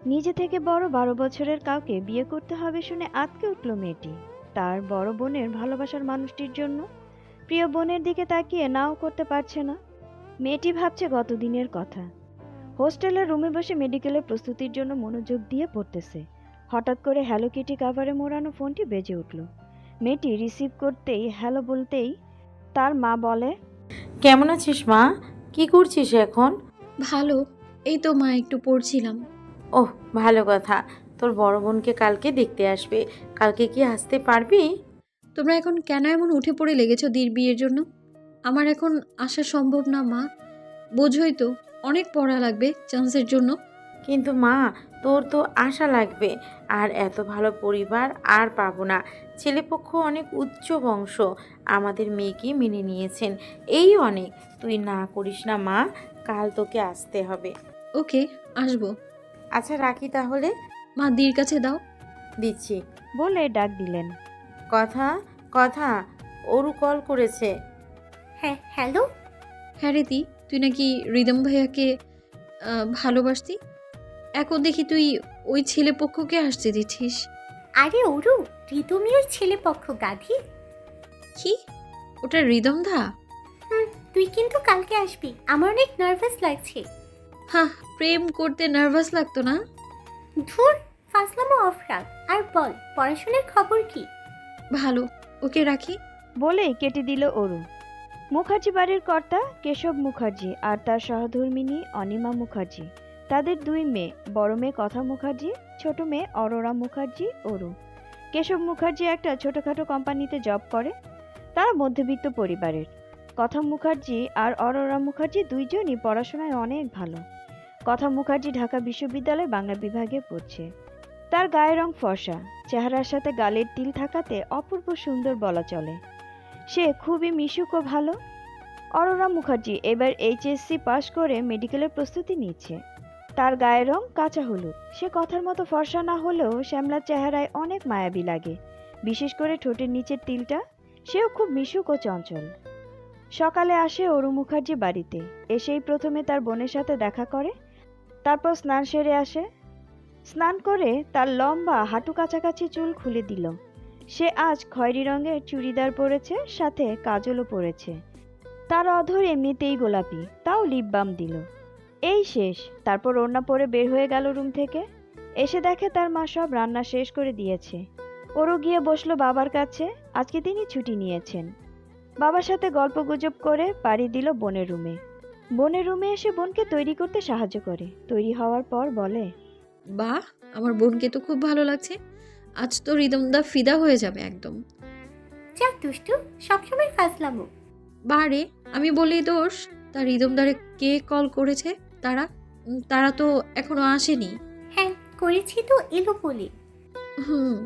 নিজে থেকে বড় 12 বছরের কাউকে বিয়ে করতে হবে শুনে আঁতকে উঠল মেয়েটি। তার বড় বোনের ভালোবাসার মানুষটির জন্য প্রিয় বোনের দিকে তাকিয়ে নাও করতে পারছে না। মেয়েটি ভাবছে গতদিনের কথা। হোস্টেলের রুমে বসে মেডিকেলের প্রস্তুতির জন্য মনোযোগ দিয়ে পড়তেছে। হঠাৎ করে হ্যালো কিটি কাভারে মোড়ানো ফোনটি বেজে উঠল। মেয়েটি রিসিভ করতেই হ্যালো বলতেই তার মা বলে, কেমন আছিস মা? কি করছিস এখন? ভালো। এই তো মা একটু পড়ছিলাম। ওহ, ভালো কথা। তোর বড় বোনকে কালকে দেখতে আসবে। কালকে কি আসতে পারবি? তোমরা এখন কেন এমন উঠে পড়ে লেগেছো দির বিয়ের জন্য? আমার এখন আসা সম্ভব না মা। বোঝোই তো, অনেক পড়া লাগবে চান্সের জন্য। কিন্তু মা, তোর তো আশা লাগবে। আর এত ভালো পরিবার আর পাবো না। ছেলেপক্ষ অনেক উচ্চ বংশ, আমাদের মেয়েকে মেনে নিয়েছেন, এই অনেক। তুই না করিস না মা, কাল তোকে আসতে হবে। ওকে, আসবো। আচ্ছা, রাখি তাহলে। মা দির কাছে দাও। দিচ্ছি। বলে ডাক দিলেন। কথা কথা ওরু কল করেছে। হ্যাঁ, হ্যালো। হ্যাঁ রে দি, তুই নাকি রিদম ভাইয়াকে ভালোবাসতি। এখন দেখি তুই ওই ছেলে পক্ষকে আসতে দিচ্ছিস। আরে ওরু, রিতমি ওই ছেলে পক্ষ গাধি। কি? ওটা রিদম দা? তুই কিন্তু কালকে আসবি, আমার অনেক নার্ভাস লাগছে। হ্যাঁ, প্রেম করতে নার্ভাস লাগতো না? ধুর, ফাসলামো অফ রাখ। আর বল, পড়াশোনার খবর কি? ভালো। ওকে রাখি। বলেই কেটে দিল অরু। মুখার্জি বাড়ির কর্তা কেশব মুখার্জি আর তার সহধর্মিণী অনিমা মুখার্জি, তাদের 2 মেয়ে, বড় মেয়ে কথা মুখার্জি, ছোট মেয়ে অরোরা মুখার্জি অরু। কেশব মুখার্জি একটা ছোটখাটো কোম্পানিতে জব করে। তারা মধ্যবিত্ত পরিবারের। কথা মুখার্জি আর অরোরা মুখার্জি দুইজনই পড়াশোনায় অনেক ভালো। কথা মুখার্জি ঢাকা বিশ্ববিদ্যালয় বাংলা বিভাগে পড়ছে। তার গায়ের রং ফর্সা, চেহারার সাথে গালের তিল থাকাতে অপূর্ব সুন্দর বলা চলে। সে খুবই মিশুক ও ভালো। অরোরা মুখার্জি এবার এইচএসসি পাশ করে মেডিকেলের প্রস্তুতি নিচ্ছে। তার গায়ের রং কাঁচা হলুদ। সে কথার মতো ফর্সা না হলেও শ্যামলার চেহারায় অনেক মায়াবী লাগে, বিশেষ করে ঠোঁটের নিচের তিলটা। সেও খুব মিশুক ও চঞ্চল। সকালে আসে অরু মুখার্জি বাড়িতে। এসেই প্রথমে তার বোনের সাথে দেখা করে, তারপর স্নান সেরে আসে। স্নান করে তার লম্বা হাঁটু কাছাকাছি চুল খুলে দিল। সে আজ খয়েরি রঙের চুড়িদার পরেছে, সাথে কাজলও পরেছে। তার অধর এমনিতেই গোলাপি, তাও লিপ বাম দিল। এই শেষ। তারপর ওড়না পরে বের হয়ে গেল রুম থেকে। এসে দেখে তার মা সব রান্না শেষ করে দিয়েছে। ওরও গিয়ে বসলো বাবার কাছে। আজকে তিনি ছুটি নিয়েছেন। বাবার সাথে গল্পগুজব করে পাড়ি দিল বোনের রুমে। বোনের রুমে এসে বোনকে তৈরি করতে সাহায্য করে। তৈরি হওয়ার পর বলে, বাহ, আমার বোনকে তো খুব ভালো লাগছে। আজ তো রিদম দা ফিদা হয়ে যাবে একদম। যাক দুষ্টু, সবসময় ফাসলামো। বারে, আমি বলি দোষ। তার রিদম দারে কে কল করেছে? তারা তারা তো এখনো আসেনি। হ্যাঁ, করেছি তো, এলো বলে। হুম।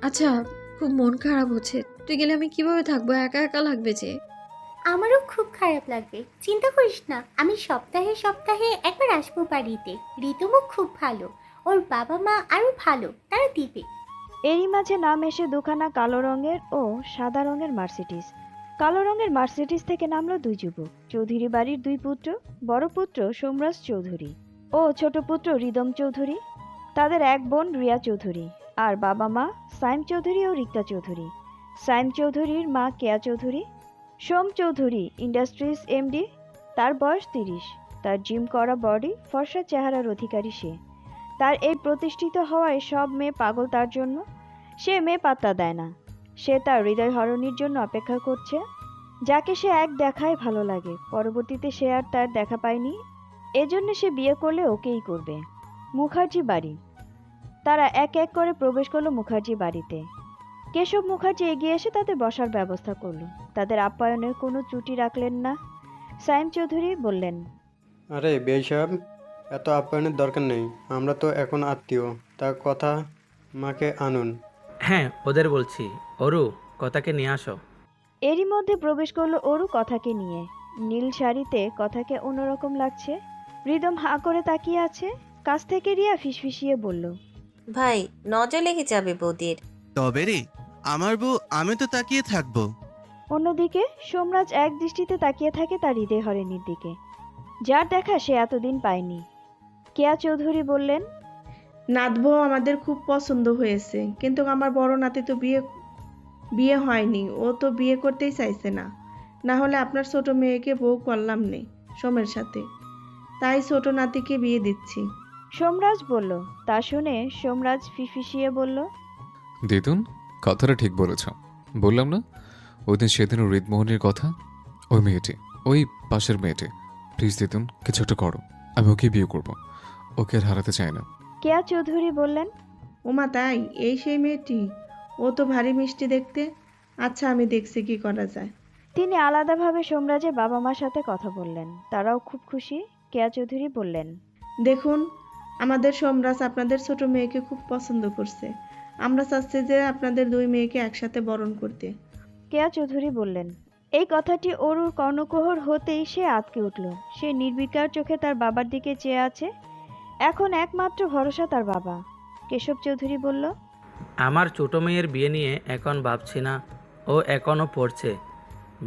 আচ্ছা, খুব মন খারাপ হচ্ছে। তুই গেলে আমি কিভাবে থাকবো? একা একা লাগবে যে। আমারও খুব খারাপ লাগবে। চিন্তা করিস না, আমি সপ্তাহে সপ্তাহে একবার আসবো বাড়িতে। ঋতুমও খুব ভালো, ওর বাবা মা আরো ভালো, তারা দিবে। এরই মাঝে নাম এসে দুখানা কালো রঙের ও সাদা রঙের মার্সিডিজ। কালো রঙের মার্সিডিজ থেকে নামলো 2 যুবক, চৌধুরী বাড়ির 2 পুত্র। বড় পুত্র সোমরাজ চৌধুরী ও ছোট পুত্র রিদম চৌধুরী। তাদের এক বোন রিয়া চৌধুরী আর বাবা মা সাইম চৌধুরী ও রিক্তা চৌধুরী। সাইম চৌধুরীর মা কেয়া চৌধুরী। সোম চৌধুরী ইন্ডাস্ট্রিজ এমডি। তার বয়স 30। তার জিম করা বডি, ফর্সা চেহারার অধিকারী সে। তার এই প্রতিষ্ঠিত হওয়ায় সব মেয়ে পাগল তার জন্য। সে মেয়ে পাত্তা দেয় না। সে তার হৃদয় হরণীর জন্য অপেক্ষা করছে, যাকে সে এক দেখায় ভালো লাগে। পরবর্তীতে সে আর তার দেখা পায়নি, এজন্য সে বিয়ে করলে ওকেই করবে। মুখার্জি বাড়ি। তারা এক এক করে প্রবেশ করলো মুখার্জি বাড়িতে। কেশব মুখার্জি এগিয়ে এসে তাদের বসার ব্যবস্থা করলো। তাদের আপ্যায়নের কোনো ত্রুটি রাখলেন না। সাইম চৌধুরী বললেন, আরে বেই সাহেব, এত আপ্যায়নের দরকার নেই। আমরা তো এখন আত্মীয়। তার কথা মাকে আনুন। হ্যাঁ, ওদের বলছি। অরু, কথাকে নিয়ে আসো। এরই মধ্যে প্রবেশ করলো অরু কথাকে নিয়ে। নীল শাড়িতে কথাকে অন্যরকম লাগছে। রিদম হাঁ করে তাকিয়ে আছে। কাছ থেকে রিয়া ফিসফিসিয়ে বলল, ভাই, নজর লেগে যাবে বৌদির। তবে রে, আমার বউ, আমি তো তাকিয়ে থাকবো। অন্যদিকে সোমরাজ এক দৃষ্টিতে তাকিয়ে থাকে তার হৃদয় হরেনির দিকে, যার দেখা সে এতদিন পায়নি। কেয়া চৌধুরী বললেন, নাতবো আমাদের খুব পছন্দ হয়েছে, কিন্তু আমার বড় নাতি তো বিয়ে হয়নি, ও তো বিয়ে করতেই চাইছে না। না হলে আপনার ছোট মেয়েকে বউ করলাম নে সোমের সাথে, তাই ছোট নাতিকে বিয়ে দিচ্ছি। সোমরাজ বলল। তা শুনে সোমরাজ ফিসফিসিয়ে বলল, দিদুন, কথাটা ঠিক বলেছ। বললাম না ওই দিন সেদিন হৃদমোহনের কথা? ওই মেয়েটি, ওই পাশের মেয়েটি। প্লিজ দিদুন, কিছু একটা করো। আমি ওকে বিয়ে করব, ওকে আর হারাতে চাই না। কেয়া চৌধুরী বললেন, ওমা তাই? এই সেই মেয়েটি? ও তো ভারী মিষ্টি দেখতে। আচ্ছা, আমি দেখছি কি করা যায়। তিনি আলাদাভাবে সোমরাজের বাবা মার সাথে কথা বললেন। তারাও খুব খুশি। কেয়া চৌধুরী বললেন, দেখুন, আমাদের সোমরাজ আপনাদের ছোট মেয়েকে খুব পছন্দ করছে। আমরা চাচ্ছি যে আপনাদের দুই মেয়েকে একসাথে বরণ করতে। কেয়া চৌধুরী বললেন। এই কথাটি অরুর কর্ণকুহর হতেই সে আঁতকে উঠল। সে নির্বিকার চোখে তার বাবার দিকে চেয়ে আছে। এখন একমাত্র ভরসা তার বাবা। কেশব চৌধুরী বলল, আমার ছোটো মেয়ের বিয়ে নিয়ে এখন ভাবছি না। ও এখনও পড়ছে,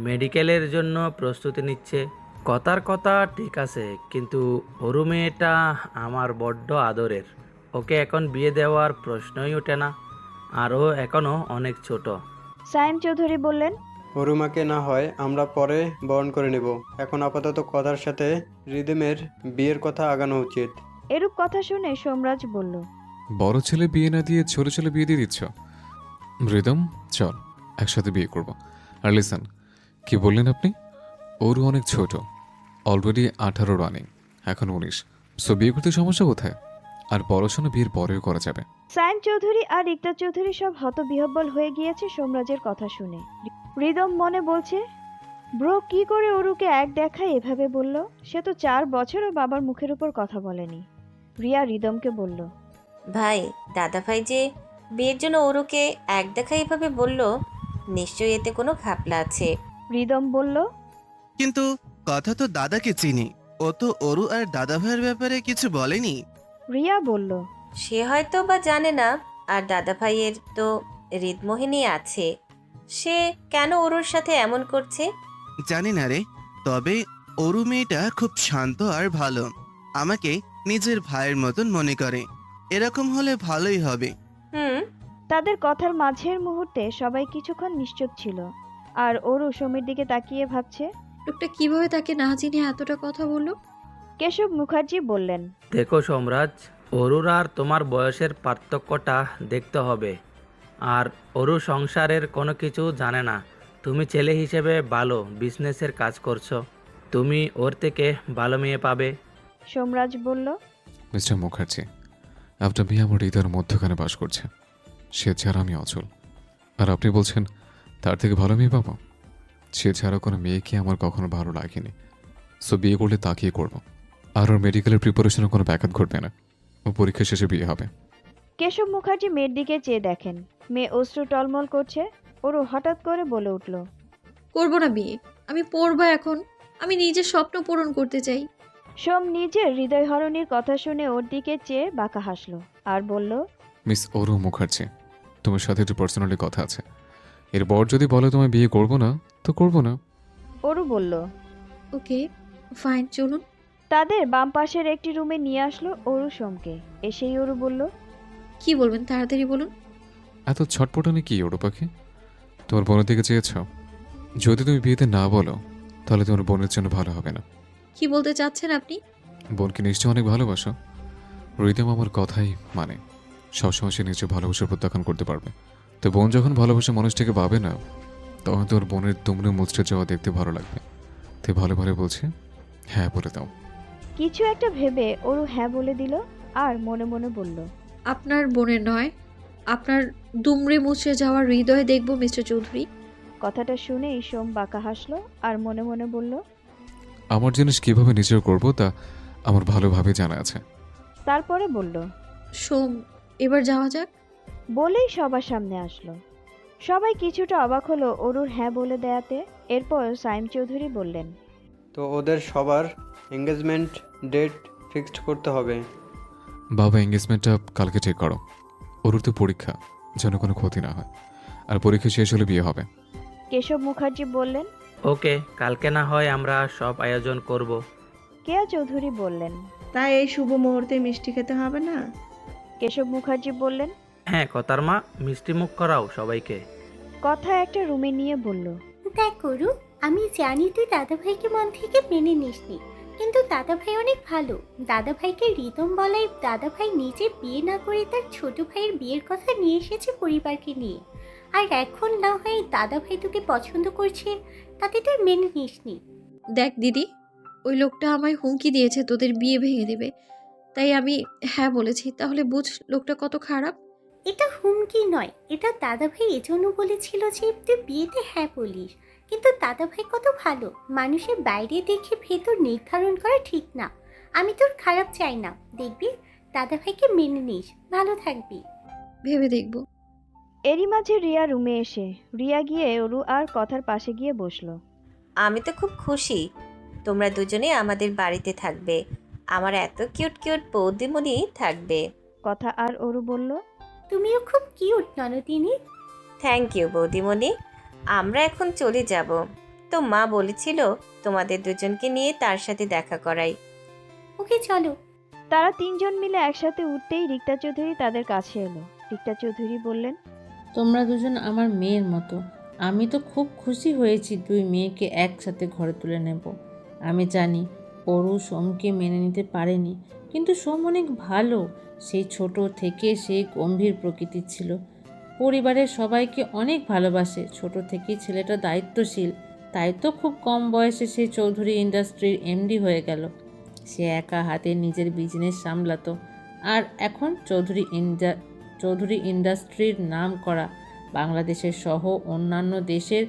মেডিকেলের জন্য প্রস্তুতি নিচ্ছে। কথার কথা ঠিক আছে, কিন্তু অরু মেয়েটা আমার বড্ড আদরের। ওকে এখন বিয়ে দেওয়ার প্রশ্নই ওঠে না, আর ও এখনও অনেক ছোট। সায়েম চৌধুরী বললেন, অরুমাকে না হয় আমরা পরে বরণ করে নেব, এখন আপাতত কথার সাথে রিদমের বিয়ের কথা আগানো উচিত। এরূপ কথা শুনে সোমরাজ বলল, বড় ছেলে বিয়ে না দিয়ে ছোট ছেলে বিয়ে দিয়ে দিচ্ছ? রিদম, চল একসাথে বিয়ে করব। আর লিসন, কি বললেন আপনি? ওরও অনেক ছোট, অলরেডি 18 রানিং, এখন 19। সো বিয়ে করতে সমস্যা কোথায়? আর পড়াশোনা বিয়ের পরেও করা যাবে। সায়েম চৌধুরী আর ইকতা চৌধুরী সব হতবিহ্বল হয়ে গিয়েছে সোমরাজের কথা শুনে। রিদম মনে বলছে, ব্রো কি করে অরুকে এক দেখায় এভাবে বলল? সে তো 4 বছরও বাবার মুখের উপর কথা বলেনি। রিয়া রিদমকে বলল, ভাই, দাদা ভাই যে বিয়ের জন্য ওরুকে এক দেখা এভাবে বলল, নিশ্চয়ই এতে কোনো ঘাপলা আছে। রিদম বলল, কিন্তু কথা তো দাদাকে চিনি, ও তো অরু আর দাদা ভাইয়ের ব্যাপারে কিছু বলেনি। রিয়া বলল, সে হয়তো বা জানে না। আর দাদা ভাইয়ের তো হৃদমোহিনী আছে, সে কেন ওরুর সাথে এমন করছে? জানি না রে, তবে অরু মেয়েটা খুব শান্ত আর ভালো, আমাকে নিজের ভাইয়ের মতন মনে করে। এরকম হলে ভালোই হবে। হুম। তাদের কথার মাঝের মুহূর্তে সবাই কিছুক্ষণ নিশ্চুপ ছিল। আর অরু সোমের দিকে তাকিয়ে ভাবছে। লোকটা কিভাবে তাকে না চিনে এতটা কথা বললো? কেশব মুখার্জি বললেন, দেখো সোমরাজ, অরুর আর তোমার বয়সের পার্থক্যটা দেখতে হবে। আর অরু সংসারের কোনো কিছু জানে না। তুমি ছেলে হিসেবে ভালো বিজনেসের কাজ করছো, তুমি ওর থেকে ভালো মেয়ে পাবে। সোমরাজ বলল, মিস্টার মুখার্জি, আপনার মেয়ে আমার হৃদয়ের মধ্যখানে বাস করছে, সে ছাড়া আমি অচল। আর আপনি বলছেন তার থেকে ভালো মেয়ে পাবো? সে ছাড়া কোনো মেয়েকে আমার কখনো ভালো লাগেনি। সো বিয়ে করলে তাকিয়ে করব। আর ওর মেডিকেলের প্রিপারেশনে কোনো ব্যাঘাত ঘটবে না। ও পরীক্ষা শেষে বিয়ে হবে। কেশব মুখার্জি মেয়ের দিকে চেয়ে দেখেন। মেয়ে অশ্রু টলমল করছে। অরু হঠাৎ করে বলে উঠল, করবো না বিয়ে, আমি পড়বো এখন। আমি নিজের স্বপ্ন পূরণ করতে চাই। সোম নিজের হৃদয়হরণীর কথা শুনে ওর দিকে চেয়ে বাঁকা হাসলো আর বলল, মিস অরু মুখার্জি, তোমার সাথে একটু পার্সোনালি কথা আছে। এরপর যদি বলো তোমায় বিয়ে করব না, তো করব না। অরু বলল। ওকে ফাইন, চলুন। তাদের বাম পাশের একটি রুমে নিয়ে আসলো অরু সোমকে। এসেই অরু বলল, কি বলবেন তাড়াতাড়ি বলুন। এত ছটপটানি কি ওরু পাখি? তোমার বোনের দিকে চেয়েছ? যদি তুমি বিয়েতে না বলো, তাহলে তোমার বোনের জন্য ভালো হবে না। কি বলতে চাচ্ছেন আপনি? বোনকে নিশ্চয় অনেক ভালোবাসো। রিদম আমার কথাই মানে, সবসময় সে নিশ্চয় ভালোবাসার প্রত্যাখ্যান করতে পারবে। তো বোন যখন ভালোবাসা মানুষটাকে পাবে না, তখন তোর বোনের দুমড়ে মুচড়ে যাওয়া দেখতে ভালো লাগবে। তুই ভালো ভালো বলছে হ্যাঁ বলে দাও। কিছু একটা ভেবে অরু হ্যাঁ বলে দিল আর মনে মনে বলল, আপনার বোনের নয়, আপনার দুমড়ে মুচড়ে যাওয়ার হৃদয় দেখব মিস্টার চৌধুরী। কথাটা শুনেই সোম বাঁকা হাসলো আর মনে মনে বলল, আমার জিনিস কিভাবে নিজের করবো তা আমার ভালোভাবে জানা আছে। তারপরে বলল, সোম, এবার যাওয়া যাক। বলেই সবার সামনে আসলো। সবাই কিছুটা অবাক হলো অরুর হ্যাঁ বলে দেয়াতে। এরপর সাইম চৌধুরী বললেন, তো ওদের সবার এঙ্গেজমেন্ট ডেট ফিক্সড করতে হবে। বাবা, এঙ্গেজমেন্টটা কালকে ঠিক করো। ওর তো পরীক্ষা, যেন কোনো ক্ষতি না হয়। আর পরীক্ষা শেষ হলে বিয়ে হবে। কেশব মুখার্জি বললেন। ওকে, কালকে না হয় আমরা সব আয়োজন করব। কেয়া চৌধুরী বললেন, তাই এই শুভ মুহূর্তে মিষ্টি খেতে হবে না? কেশব মুখার্জি বললেন। হ্যাঁ কথার মা, মিষ্টি মুখ করাও সবাইকে। কথা একটা রুমে নিয়ে বলল। দেখ করু, আমি জানি তুই দাদাভাইকে মন থেকে মেনে নিসনি, কিন্তু দাদাভাই অনেক ভালো। দাদাভাইকে রিতম বলাই দাদাভাই নিজে বিয়ে না করে তার ছোট ভাইয়ের বিয়ের কথা নিয়ে এসেছে পরিবারকে নিয়ে। আর এখন না হয় দাদাভাই তোকে পছন্দ করছে, তাতে তুই মেনে নিসনি। দেখ দিদি, ওই লোকটা আমায় হুমকি দিয়েছে তোদের বিয়ে ভেঙে দেবে, তাই আমি হ্যাঁ বলেছি। তাহলে বুঝ লোকটা কত খারাপ। এটা হুমকি নয়, এটা দাদাভাই এজন্য বলেছিল যে তুই বিয়েতে হ্যাঁ বলিস। কিন্তু দাদাভাই কত ভালো, মানুষের বাইরে দেখে ভেতর নির্ধারণ করা ঠিক না। আমি তোর খারাপ চাই না, দেখবি দাদাভাইকে মেনে নিস, ভালো থাকবি। ভেবে দেখবো। এরই মাঝে রিয়া রুমে এসে রিয়া গিয়ে অরু আর কথার পাশে গিয়ে বসলো। আমি তো খুব খুশি তোমরা দুজনে আমাদের বাড়িতে থাকবে। আমার এত কিউট কিউট বৌদিমণি থাকবে। কথা আর অরু বলল। তুমিও খুব কিউট ননদিনী। থ্যাংক ইউ বৌদিমণি। আমরা এখন চলে যাব। তো মা বলেছিল তোমাদের দুজনকে নিয়ে তার সাথে দেখা করাই। ওকে চলো। তারা তিনজন মিলে একসাথে উঠতেই রিক্তা চৌধুরী তাদের কাছে এলো। রিক্তা চৌধুরী বললেন। তোমরা দুজন আমার মেয়ের মতো। আমি তো খুব খুশি হয়েছি দুই মেয়েকে একসাথে ঘরে তুলে নেব। আমি জানি অরু সোমকে মেনে নিতে পারেনি, কিন্তু সোম অনেক ভালো। সেই ছোট থেকে সে গম্ভীর প্রকৃতির ছিল, পরিবারের সবাইকে অনেক ভালোবাসে। ছোট থেকেই ছেলেটা দায়িত্বশীল, তাই তো খুব কম বয়সে সে চৌধুরী ইন্ডাস্ট্রির এমডি হয়ে গেল। সে একা হাতে নিজের বিজনেস সামলাতো, আর এখন চৌধুরী ইন্ডাস্ট্রির নাম করা বাংলাদেশের সহ অন্যান্য দেশের।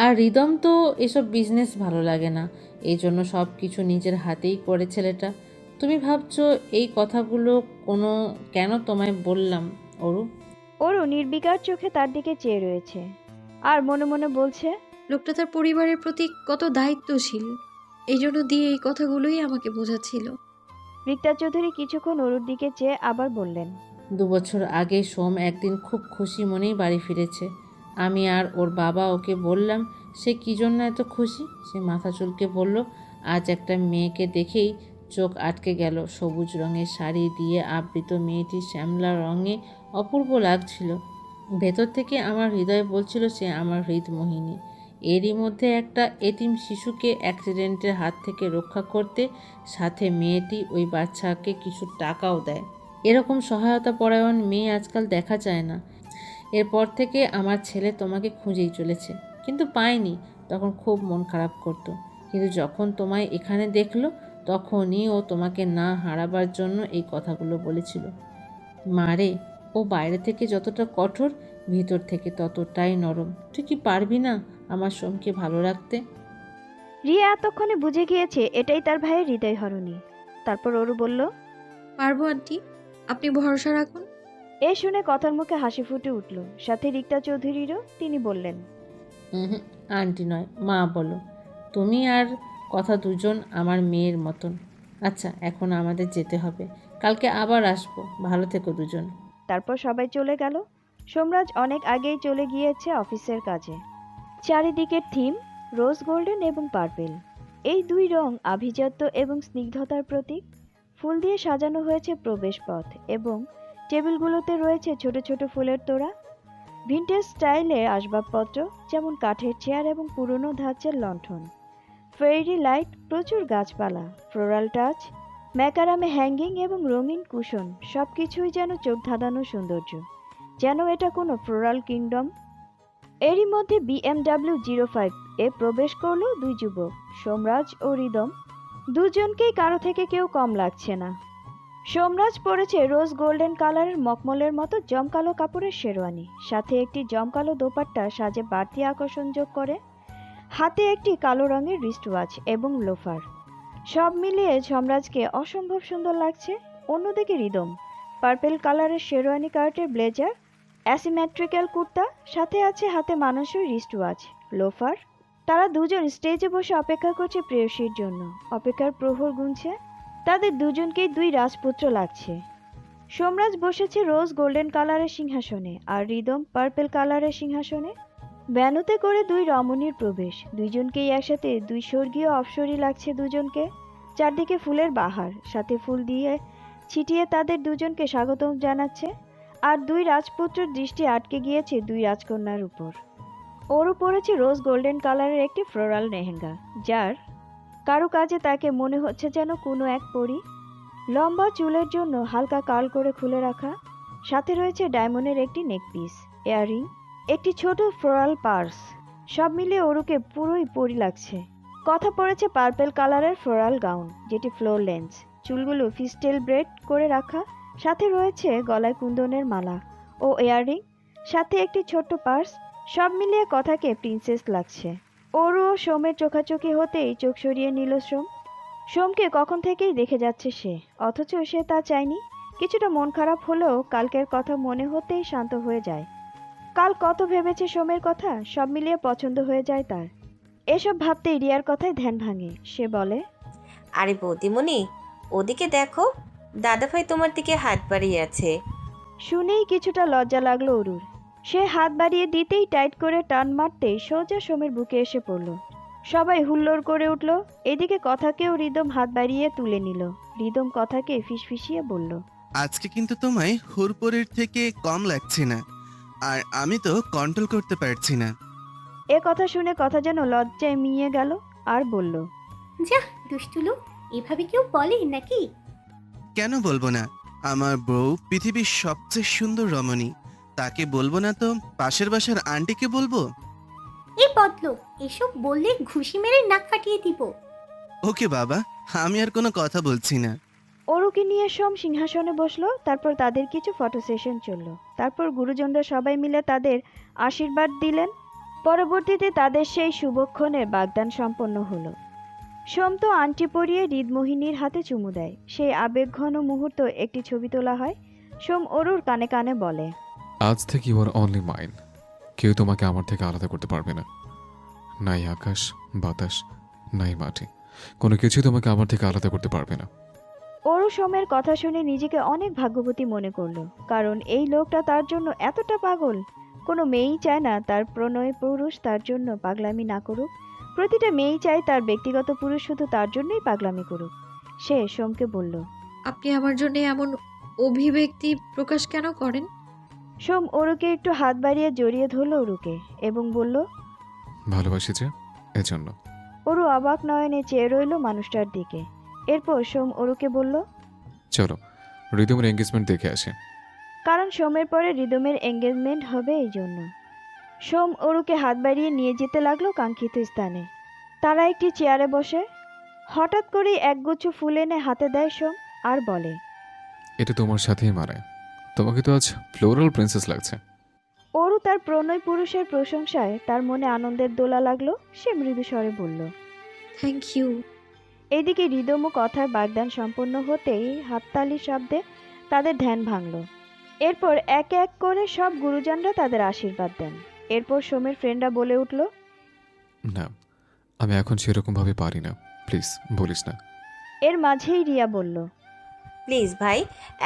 আর রিদম তো এসব বিজনেস ভালো লাগে না, এই জন্য সব কিছু নিজের হাতেই করে ছেলেটা। তুমি ভাবছো এই কথাগুলো কেন তোমায় বললাম অরু? অরু নির্বিকার চোখে তার দিকে চেয়ে রয়েছে আর মনে মনে বলছে, লোকটা তার পরিবারের প্রতি কত দায়িত্বশীল। এই জন্য দিয়ে এই কথাগুলোই আমাকে বোঝাচ্ছিল। রিক্তা চৌধুরী কিছুক্ষণ অরুর দিকে চেয়ে আবার বললেন। 2 বছর আগে সোম একদিন খুব খুশি মনেই বাড়ি ফিরেছে। আমি আর ওর বাবা ওকে বললাম সে কী জন্য এত খুশি। সে মাথা চুলকে বলল, আজ একটা মেয়েকে দেখেই চোখ আটকে গেল। সবুজ রঙের শাড়ি দিয়ে আবৃত মেয়েটি শ্যামলা রঙে অপূর্ব লাগছিল। ভেতর থেকে আমার হৃদয় বলছিল সে আমার হৃদমোহিনী। এরই মধ্যে একটা এতিম শিশুকে অ্যাক্সিডেন্টের হাত থেকে রক্ষা করতে সাথে মেয়েটি ওই বাচ্চাকে কিছু টাকাও দেয়। এরকম সহায়তা পরায়ণ মেয়ে আজকাল দেখা যায় না। এরপর থেকে আমার ছেলে তোমাকে খুঁজেই চলেছে, কিন্তু পায়নি। তখন খুব মন খারাপ করতো, কিন্তু যখন তোমায় এখানে দেখলো তখনই ও তোমাকে না হারাবার জন্য এই কথাগুলো বলেছিল। মারে, ও বাইরে থেকে যতটা কঠোর, ভিতর থেকে ততটাই নরম। তুই কি পারবি না আমার সোমকে ভালো রাখতে? রিয়া এতক্ষণে বুঝে গিয়েছে এটাই তার ভাইয়ের হৃদয়হরণী। তারপর অরু বলল, পারবো আন্টি, আপনি ভরসা রাখুন। এ শুনে কথার মুখে হাসি ফুটে উঠল, সাথে রিক্তা চৌধুরীরও। তিনি বললেন, আন্টি নয়, মা বলো। তুমি আর কথা দুজন আমার মেয়ের মতন। আচ্ছা, এখন আমাদের যেতে হবে, কালকে আবার আসবো। ভালো থেকো দুজন। তারপর সবাই চলে গেল। সোমরাজ অনেক আগেই চলে গিয়েছে অফিসের কাজে। চারিদিকের থিম রোজ গোল্ডেন এবং পার্পেল। এই দুই রং আভিজাত্য এবং স্নিগ্ধতার প্রতীক। ফুল দিয়ে সাজানো হয়েছে প্রবেশপথ এবং টেবিলগুলোতে রয়েছে ছোট ছোট ফুলের তোড়া। ভিন্টেজ স্টাইলে আসবাবপত্র, যেমন কাঠের চেয়ার এবং পুরনো ধাঁচের লণ্ঠন। ফেয়ারি লাইট, প্রচুর গাছপালা, ফ্লোরাল টাচ, ম্যাকারামে হ্যাঙ্গিং এবং রঙিন কুশন, সবকিছুই যেন চোখ ধাঁধানো সৌন্দর্য, যেন এটা কোনো ফ্লোরাল কিংডম। এরই মধ্যে BMW 05 এ প্রবেশ করলো দুই যুবক, সোমরাজ ও রিদম। দুজনকেই কারো থেকে কেউ কম লাগছে না। সোমরাজ পরেছে রোজ গোল্ডেন কালারের মখমলের মতো জমকালো কাপড়ের শেরওয়ানি, সাথে একটি জমকালো দোপাট্টা সাজে বাড়তি আকর্ষণ যোগ করে। হাতে একটি কালো রঙের রিস্ট ওয়াচ এবং লোফার, সব মিলিয়ে সোমরাজকে অসম্ভব সুন্দর লাগছে। অন্যদিকে রিদম পার্পেল কালারের শেরওয়ানি কার্টের ব্লেজার, অ্যাসিমেট্রিক্যাল কুর্তা, সাথে আছে হাতে মানানসই রিস্ট ওয়াচ, লোফার। তারা দুজন স্টেজে বসে অপেক্ষা করছে প্রেয়সীর জন্য। অপেক্ষার প্রহর গুনছে। তাদের দুজনকেই দুই রাজপুত্র লাগছে। সোমরাজ বসেছে রোজ গোল্ডেন কালারের সিংহাসনে আর রিদম পার্পেল কালারের সিংহাসনে। ভ্যানুতে করে দুই রমণীর প্রবেশ। দুইজনকেই একসাথে দুই স্বর্গীয় অপ্সরী লাগছে দুজনকে। চারদিকে ফুলের বাহার, সাথে ফুল দিয়ে ছিটিয়ে তাদের দুজনকে স্বাগতম জানাচ্ছে, আর দুই রাজপুত্রের দৃষ্টি আটকে গিয়েছে দুই রাজকন্যার উপর। ওরও পরেছে রোজ গোল্ডেন কালারের একটি ফ্লোরাল লেহেঙ্গা, যার কারুকাজে তাকে মনে হচ্ছে যেন কোনো এক পরী। লম্বা চুলের জন্য হালকা কার্ল করে খুলে রাখা, সাথে রয়েছে ডায়মন্ডের একটি নেকপিস, ইয়াররিং, একটি ছোট ফ্লোরাল পার্স। সব মিলিয়ে ওরুকে পুরোই পরী লাগছে। কথা পড়েছে পার্পেল কালারের ফ্লোরাল গাউন, যেটি ফ্লোর লেন্স, চুলগুলো ফিস্টেল ব্রেড করে রাখা, সাথে রয়েছে গলায় কুন্দনের মালা ও ইয়াররিং, সাথে একটি ছোট্ট পার্স। সব মিলিয়ে কথাকে প্রিন্সেস লাগছে। ওরু ও সোমের চোখাচোখি হতেই চোখ সরিয়ে নিল সোম। সোমকে কখন থেকেই দেখে যাচ্ছে সে, অথচ সে তা চায়নি। কিছুটা মন খারাপ হলেও কালকের কথা মনে হতেই শান্ত হয়ে যায়। কাল কত ভেবেছে সোমের কথা, সব মিলিয়ে পছন্দ হয়ে যায় তার। এসব ভাবতেই রিয়ার কথায় ধ্যান ভাঙে। সে বলে, আরে বৌদিমণি, ওদিকে দেখো, দাদাভাই তোমার দিকে হাত বাড়িয়ে আছে। শুনেই কিছুটা লজ্জা লাগলো অরুর। সে হাত বাড়িয়ে দিতেই টাইট করে টান মারতেই সোজা সোমের বুকে এসে পড়ল। সবাই হুল্লোড় করে উঠল। এদিকে কথাকেও রিদম হাত বাড়িয়ে তুলে নিল। রিদম কথাকে ফিসফিসিয়ে বলল, আজকে কিন্তু তোমায় হুরপরির থেকে কম লাগছে না, আর আমি তো কন্ট্রোল করতে পারছি না। এ কথা শুনে কথা যেন লজ্জায় মিয়ে গেল, আর বলল, যা দুষ্টুলু, এভাবে কেউ বলে নাকি? কেন বলবো না? আমার বউ পৃথিবীর সবচেয়ে সুন্দর রমণী, তাকে বলবো না তো পাশের বাসার আন্টিকে বলবো? এই বদলো, এসব বললে ঘুষি মেরে নাক ফাটিয়ে দিব। ওকে বাবা, আমি আর কোনো কথা বলছি না। অরুকে নিয়ে সোম সিংহাসনে বসলো। তারপর তাদের কিছু ফটো সেশন চলল। তারপর গুরুজনরা সবাই মিলে তাদের আশীর্বাদ দিলেন। পরবর্তীতে তাদের সেই শুভক্ষণে বাগদান সম্পন্ন হলো। সোম তো আংটি পরিয়ে হৃদমোহিনীর হাতে চুমু দেয়। সেই আবেগঘন মুহূর্ত একটি ছবি তোলা হয়। সোম অরুর কানে কানে বলে, আজ থেকে ইউ আর অনলি মাইন। কেউ তোমাকে আমার থেকে আলাদা করতে পারবে না। নাই আকাশ, বাতাস, নাই মাটি, কোনো কিছুই তোমাকে আমার থেকে আলাদা করতে পারবে না। অরু সোমের কথা শুনে নিজেকে অনেক ভাগ্যবতী মনে করলো, কারণ এই লোকটা তার জন্য এতটা পাগল। কোনো মেয়েই চায় না তার প্রণয় পুরুষ তার জন্য পাগলামি না করুক। প্রতিটা মেয়েই চায় তার ব্যক্তিগত পুরুষ শুধু তার জন্যই পাগলামি করুক। সে সোমকে বলল, আপনি আমার জন্য এমন অভিব্যক্তি প্রকাশ কেন করেন? সোম অরুকে একটু হাত বাড়িয়ে জড়িয়ে ধরল অরুকে এবং বলল, ভালোবাসি যে, এজন্য। অরু অবাক নয়নে চেয়ে রইল মানুষটার দিকে। এরপর সোম অরুকে বলল, চলো রিদমের এঙ্গেজমেন্ট দেখে আসে। কারণ সোমের পরে রিদমের এঙ্গেজমেন্ট হবে এই জন্য। সোম অরুকে হাত বাড়িয়ে নিয়ে যেতে লাগলো কাঙ্ক্ষিত স্থানে। তারা একটি চেয়ারে বসে। হঠাৎ করেই একগুচ্ছ ফুল এনে হাতে দেয় সোম, আর বলে, এটা তোমার সাথেই মানায়। তোমাকে তো আজ ফ্লোরাল প্রিন্সেস লাগছে। অরু তার প্রণয় পুরুষের প্রশংসায় তার মনে আনন্দের দোলা লাগলো। সে মৃদু স্বরে বলল, থ্যাংক ইউ। এদিকে রিদম ও কথার বাগদান সম্পন্ন হতেই হাততালির শব্দে তাদের ধ্যান ভাঙল। এরপর একে এক করে সব গুরুজনরা তাদের আশীর্বাদ দেন। এরপর সোমের ফ্রেন্ডরা বলে উঠল, না, আমি এখন সেরকমভাবে পারি না, প্লিজ বলিস না। এর মাঝেই রিয়া বলল, প্লিজ ভাই,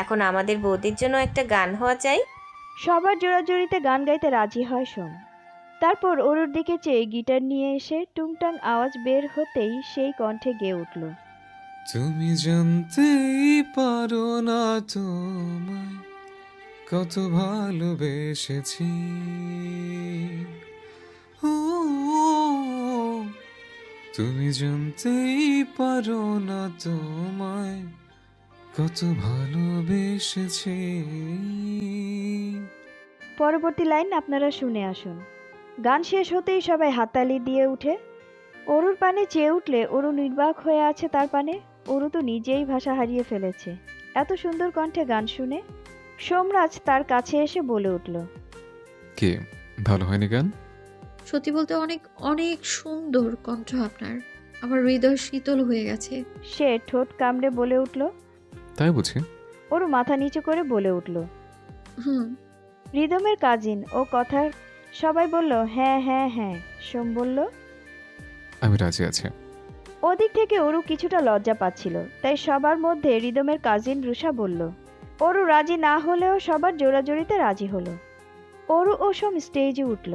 এখন আমাদের বৌদির জন্য একটা গান হওয়া চাই। সবার জোড়াজোড়িতে গান গাইতে রাজি হয় সোম। তারপর অরুর দিকে চেয়ে গিটার নিয়ে এসে টুংটাং আওয়াজ বের হতেই সেই কণ্ঠে গেয়ে উঠল, তুমি জানতেই পারো না তোমায় কত ভালোবেসেছি। ও, তুমি জানতেই পারো না তোমায় কত ভালোবেসেছি। পরবর্তী লাইন আপনারা শুনে আসুন। গান শেষ হতেই সবাই হাততালি দিয়ে উঠে। অরুর পানে চেয়ে উঠলে অরু নির্বাক হয়ে আছে তার পানে। অরু তো নিজেই ভাষা হারিয়ে ফেলেছে এত সুন্দর কণ্ঠে গান শুনে। সোমরাজ তার কাছে এসে বলে উঠল, কে ভালো হয়নি গান? সত্যি বলতে অনেক অনেক সুন্দর কণ্ঠ আপনার। আমার হৃদয় শীতল হয়ে গেছে। সে ঠোঁট কামড়ে বলে উঠল। তাই বুঝি? অরু মাথা নিচু করে বলে উঠল, হুম। রিদমের কাজিন ও কথার সবাই বলল, হ্যাঁ হ্যাঁ হ্যাঁ। সোম বলল, আমি রাজি আছি। ওদিক থেকে অরু কিছুটা লজ্জা পাচ্ছিল, তাই সবার মধ্যে রিদমের কাজিন রুষা বলল। অরু রাজি না হলেও সবার জোড়াজোড়িতে রাজি হলো। অরু ও সোম স্টেজে উঠল,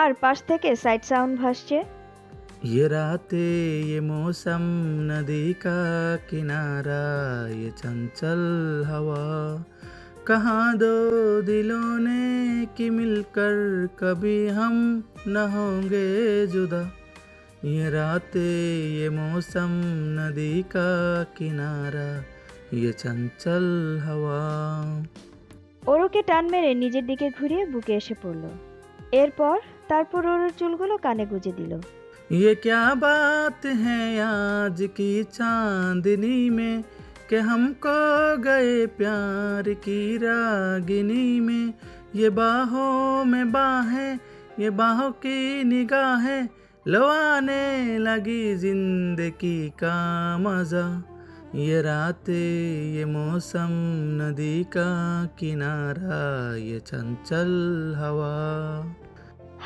আর পাশ থেকে সাইড সাউন্ড ভাসছে। ये रातें ये मौसम नदी का किनारा ये चंचल हवा कहाँ दो दिलों ने कि मिलकर कभी हम न होंगे जुदा ये रातें ये मौसम नदी का किनारा ये चंचल हवा। ওরুকে টান মেরে নিজের দিকে ঘুরিয়ে বুকে এসে পড়ল। এরপর তারপর ওর চুলগুলো কানে গুজে দিল। ये क्या बात है आज की चांदनी में कि हमको गए प्यार की रागिनी में ये बाहों में बाहें ये बाहों की निगाहें लो आने लगी जिंदगी का मज़ा ये रातें ये मौसम नदी का किनारा ये चंचल हवा।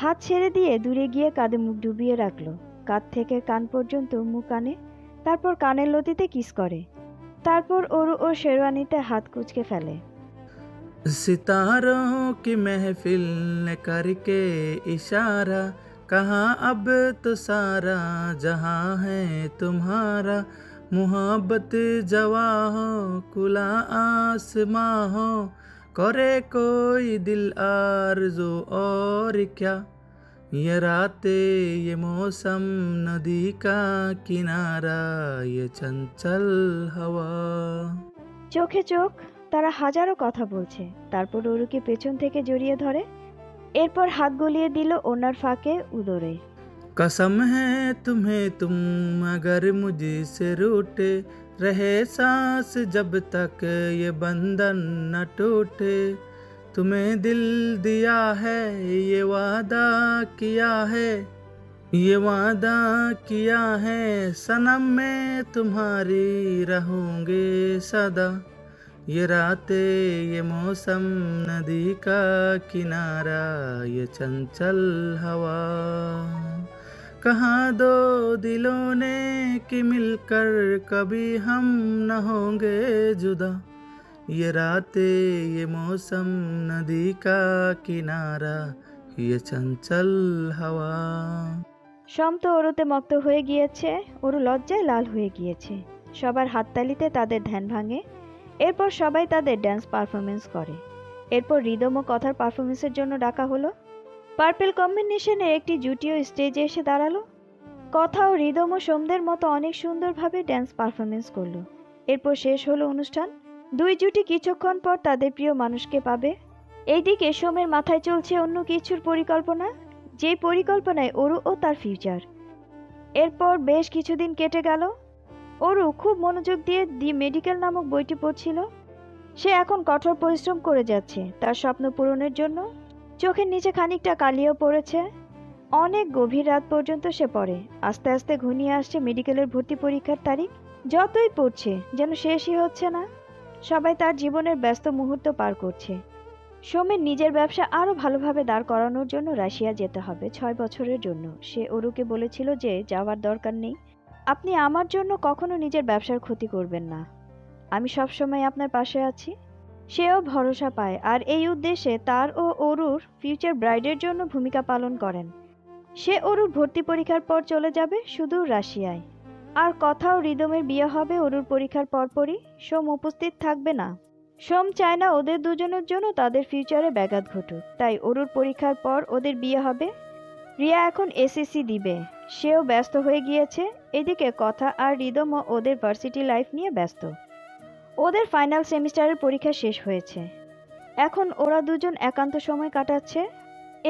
হাত ছেড়ে দিয়ে দূরে গিয়ে কাঁধে মুখ ডুবিয়ে রাখলো। কাঁধ থেকে কান পর্যন্ত মুখ আনে, তারপর কানের লতিতে কিস করে। তারপর ওরু ও শেরওয়ানিতে হাত কুঁচকে ফেলে। सितारों की महफिल ने करके इशारा कहाँ अब तो सारा जहाँ है तुम्हारा मोहब्बत जवा हो खुला आसमां हो करे कोई दिल आरज़ू और क्या ये रातें ये मौसम नदी का किनारा ये चंचल हवा। চোখে চোখ, তারা হাজারো কথা বলছে। তারপর ওরুকে পেছন থেকে জড়িয়ে ধরে, এরপর হাত গলিয়ে দিল ওনার ফাঁকে উদরে। कसम है तुम्हें तुम अगर मुझसे रूठे रहे सांस जब तक ये बंधन न टूटे तुम्हें दिल दिया है ये वादा किया है ये वादा किया है सनम मैं तुम्हारी रहूँगे सदा ये रातें ये मौसम नदी का किनारा ये चंचल हवा कहाँ दो दिलों ने कि मिलकर कभी हम न होंगे जुदा ये रातें ये मौसम नदी का किनारा ये चंचल हवा। শম তো ওরুতে মক্ত হয়ে গিয়েছে, ওরু লজ্জায় লাল হয়ে গিয়েছে। সবার হাততালিতে তাদের ধ্যান ভাঙে। এরপর সবাই তাদের ড্যান্স পারফরমেন্স করে। এরপর রিদম ও কথার পারফরমেন্সের জন্য ডাকা হলো। পার্পেল কম্বিনেশনের একটি জুটিও স্টেজে এসে দাঁড়ালো। কথা ও রিদম ও সোমদের মতো অনেক সুন্দরভাবে ড্যান্স পারফরমেন্স করলো। এরপর শেষ হলো অনুষ্ঠান। দুই জুটি কিছুক্ষণ পর তাদের প্রিয় মানুষকে পাবে। এইদিকে সোমের মাথায় চলছে অন্য কিছুর পরিকল্পনা, যেই পরিকল্পনায় ওরু ও তার ফিউচার। এরপর বেশ কিছুদিন কেটে গেল। ওরু খুব মনোযোগ দিয়ে দি মেডিকেল নামক বইটি পড়ছিল। সে এখন কঠোর পরিশ্রম করে যাচ্ছে তার স্বপ্ন পূরণের জন্য। চোখের নিচে খানিকটা কালিও পড়েছে। অনেক গভীর রাত পর্যন্ত সে পড়ে। আস্তে আস্তে ঘনিয়ে আসছে মেডিকেলের ভর্তি পরীক্ষার তারিখ। যতই পড়ছে যেন শেষই হচ্ছে না। সবাই তার জীবনের ব্যস্ত মুহূর্ত পার করছে। সোমের নিজের ব্যবসা আরও ভালোভাবে দাঁড় করানোর জন্য রাশিয়া যেতে হবে 6 বছরের জন্য। সে ওরুকে বলেছিল যে যাওয়ার দরকার নেই, আপনি আমার জন্য কখনো নিজের ব্যবসার ক্ষতি করবেন না, আমি সবসময় আপনার পাশে আছি। সেও ভরসা পায় আর এই উদ্দেশ্যে তার ও ওরুর ফিউচার ব্রাইডের জন্য ভূমিকা পালন করেন। সে ওরুর ভর্তি পরীক্ষার পর চলে যাবে সুদূর রাশিয়ায়। আর কথা ও রিদমের বিয়ে হবে ওরুর পরীক্ষার পরপরই। সোম উপস্থিত থাকবে না। সোম চায় না ওদের দুজনের জন্য তাদের ফিউচারে ব্যাঘাত ঘটুক, তাই ওরুর পরীক্ষার পর ওদের বিয়ে হবে। রিয়া এখন এসএসসি দিবে, সেও ব্যস্ত হয়ে গিয়েছে। এদিকে কথা আর রিদমও ওদের ভার্সিটি লাইফ নিয়ে ব্যস্ত। ওদের ফাইনাল সেমিস্টারের পরীক্ষা শেষ হয়েছে। এখন ওরা দুজন একান্ত সময় কাটাচ্ছে।